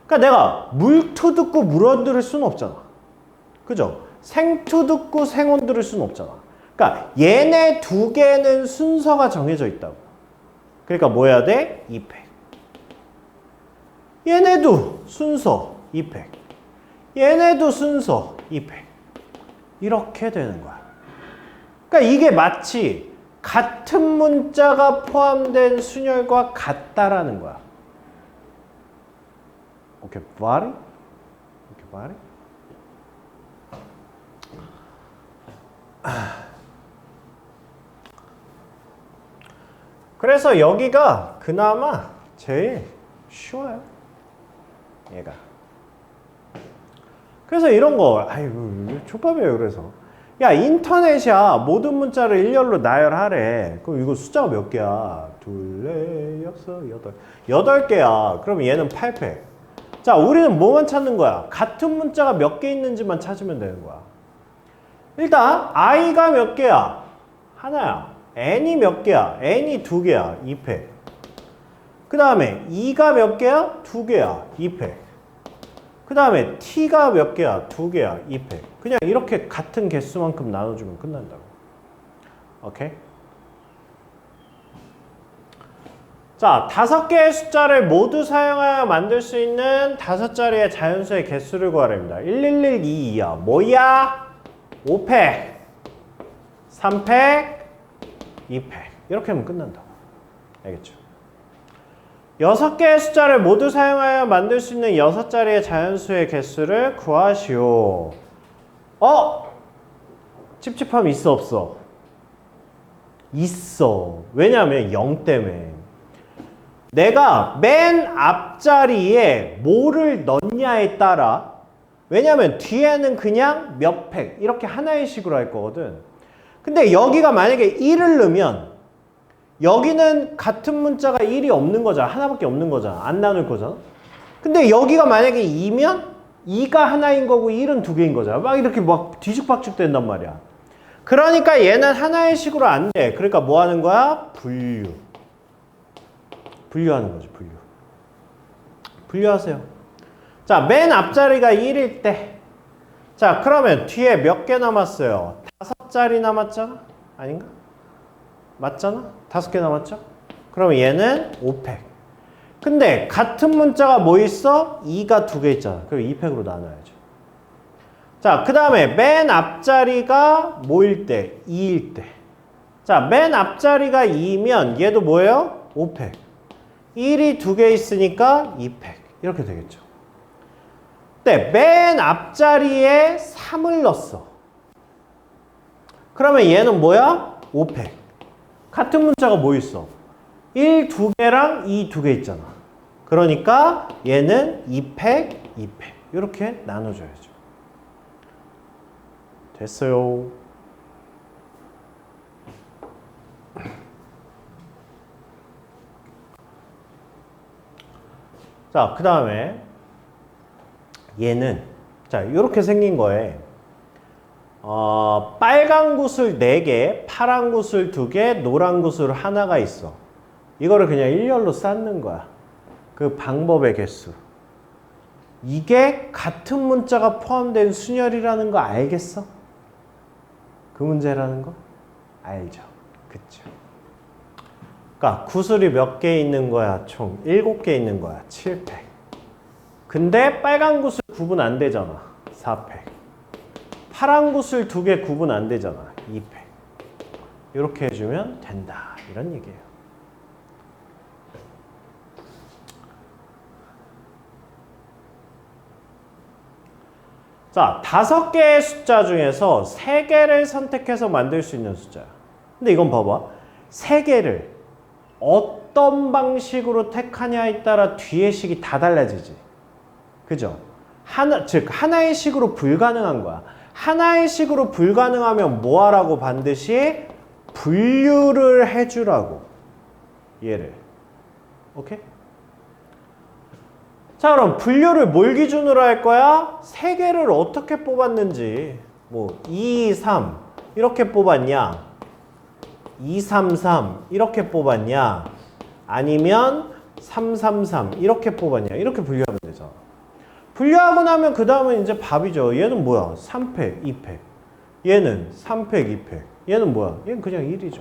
그러니까 내가 물투 듣고 물원 들을 수는 없잖아. 그죠? 생투 듣고 생원 들을 수는 없잖아. 그러니까 얘네 두 개는 순서가 정해져 있다고. 그러니까 뭐 해야 돼? 2팩. 얘네도 순서 2팩. 얘네도 순서 2팩. 이렇게 되는 거야. 그러니까 이게 마치 같은 문자가 포함된 순열과 같다라는 거야. 오케이, 바리? 오케이, 바리? 그래서 여기가 그나마 제일 쉬워요. 얘가. 그래서 이런 거, 아이고, 족밥이에요. 그래서. 야, 인터넷이야. 모든 문자를 일렬로 나열하래. 그럼 이거 숫자가 몇 개야? 둘, 넷, 여섯, 여덟. 8개야. 그럼 얘는 8팩. 자, 우리는 뭐만 찾는 거야? 같은 문자가 몇 개 있는지만 찾으면 되는 거야. 일단, i가 몇 개야? 하나야. n이 몇 개야? n이 2개야. 2팩. 그 다음에 2가 몇 개야? 2개야. 2팩. 그 다음에 t가 몇 개야? 2개야. 2팩. 그냥 이렇게 같은 개수만큼 나눠주면 끝난다고. 오케이? 자, 5개의 숫자를 모두 사용하여 만들 수 있는 5자리의 자연수의 개수를 구하랍니다. 11122야. 뭐야? 5팩, 3팩, 2팩. 이렇게 하면 끝난다고. 알겠죠? 6개의 숫자를 모두 사용하여 만들 수 있는 6자리의 자연수의 개수를 구하시오. 찝찝함 있어 없어? 있어. 왜냐하면 0 때문에. 내가 맨 앞자리에 뭐를 넣냐에 따라, 왜냐하면 뒤에는 그냥 몇 팩 이렇게 하나의 식으로 할 거거든. 근데 여기가 만약에 1을 넣으면 여기는 같은 문자가 1이 없는 거잖아. 하나밖에 없는 거잖아. 안 나눌 거잖아. 근데 여기가 만약에 2면 2가 하나인 거고 1은 2개인 거잖아. 막 이렇게 막 뒤죽박죽 된단 말이야. 그러니까 얘는 하나의 식으로 안 돼. 그러니까 뭐 하는 거야? 분류하는 거지. 분류하세요. 자, 맨 앞자리가 1일 때. 자, 그러면 뒤에 몇 개 남았어요? 5자리 남았잖아? 아닌가? 맞잖아? 5개 남았죠? 그럼 얘는 5팩. 근데 같은 문자가 뭐 있어? 2가 2개 있잖아. 그럼 2팩으로 나눠야죠. 자, 그 다음에 맨 앞자리가 뭐일 때? 2일 때. 자, 맨 앞자리가 2면 얘도 뭐예요? 5팩. 1이 2개 있으니까 2팩. 이렇게 되겠죠. 근데 맨 앞자리에 3을 넣었어. 그러면 얘는 뭐야? 5팩. 같은 문자가 뭐 있어? 1, 2개랑 2, 2개 있잖아. 그러니까 얘는 2팩, 2팩. 이렇게 나눠줘야죠. 됐어요. 자, 그 다음에 얘는 자, 이렇게 생긴 거에 빨간 구슬 4개, 파란 구슬 2개, 노란 구슬 하나가 있어. 이거를 그냥 일렬로 쌓는 거야. 그 방법의 개수. 이게 같은 문자가 포함된 순열이라는 거 알겠어? 그 문제라는 거? 알죠. 그쵸? 그러니까 구슬이 몇 개 있는 거야? 총 7개 있는 거야. 7팩. 근데 빨간 구슬 구분 안 되잖아. 4팩. 파란 구슬 2개 구분 안 되잖아. 2팩. 이렇게 해주면 된다. 이런 얘기예요. 자, 5개의 숫자 중에서 3개를 선택해서 만들 수 있는 숫자야. 근데 이건 봐봐. 3개를 어떤 방식으로 택하냐에 따라 뒤의 식이 다 달라지지. 그죠? 즉 하나의 식으로 불가능한 거야. 하나의 식으로 불가능하면 뭐 하라고? 반드시 분류를 해주라고. 얘를. 오케이? 자, 그럼 분류를 뭘 기준으로 할 거야? 3개를 어떻게 뽑았는지. 뭐 2, 3 이렇게 뽑았냐? 2, 3, 3 이렇게 뽑았냐? 아니면 3, 3, 3 이렇게 뽑았냐? 이렇게 분류하면 되잖아. 분류하고 나면 그 다음은 이제 밥이죠. 얘는 뭐야? 3팩, 2팩. 얘는 3팩, 2팩. 얘는 뭐야? 얘는 그냥 1이죠.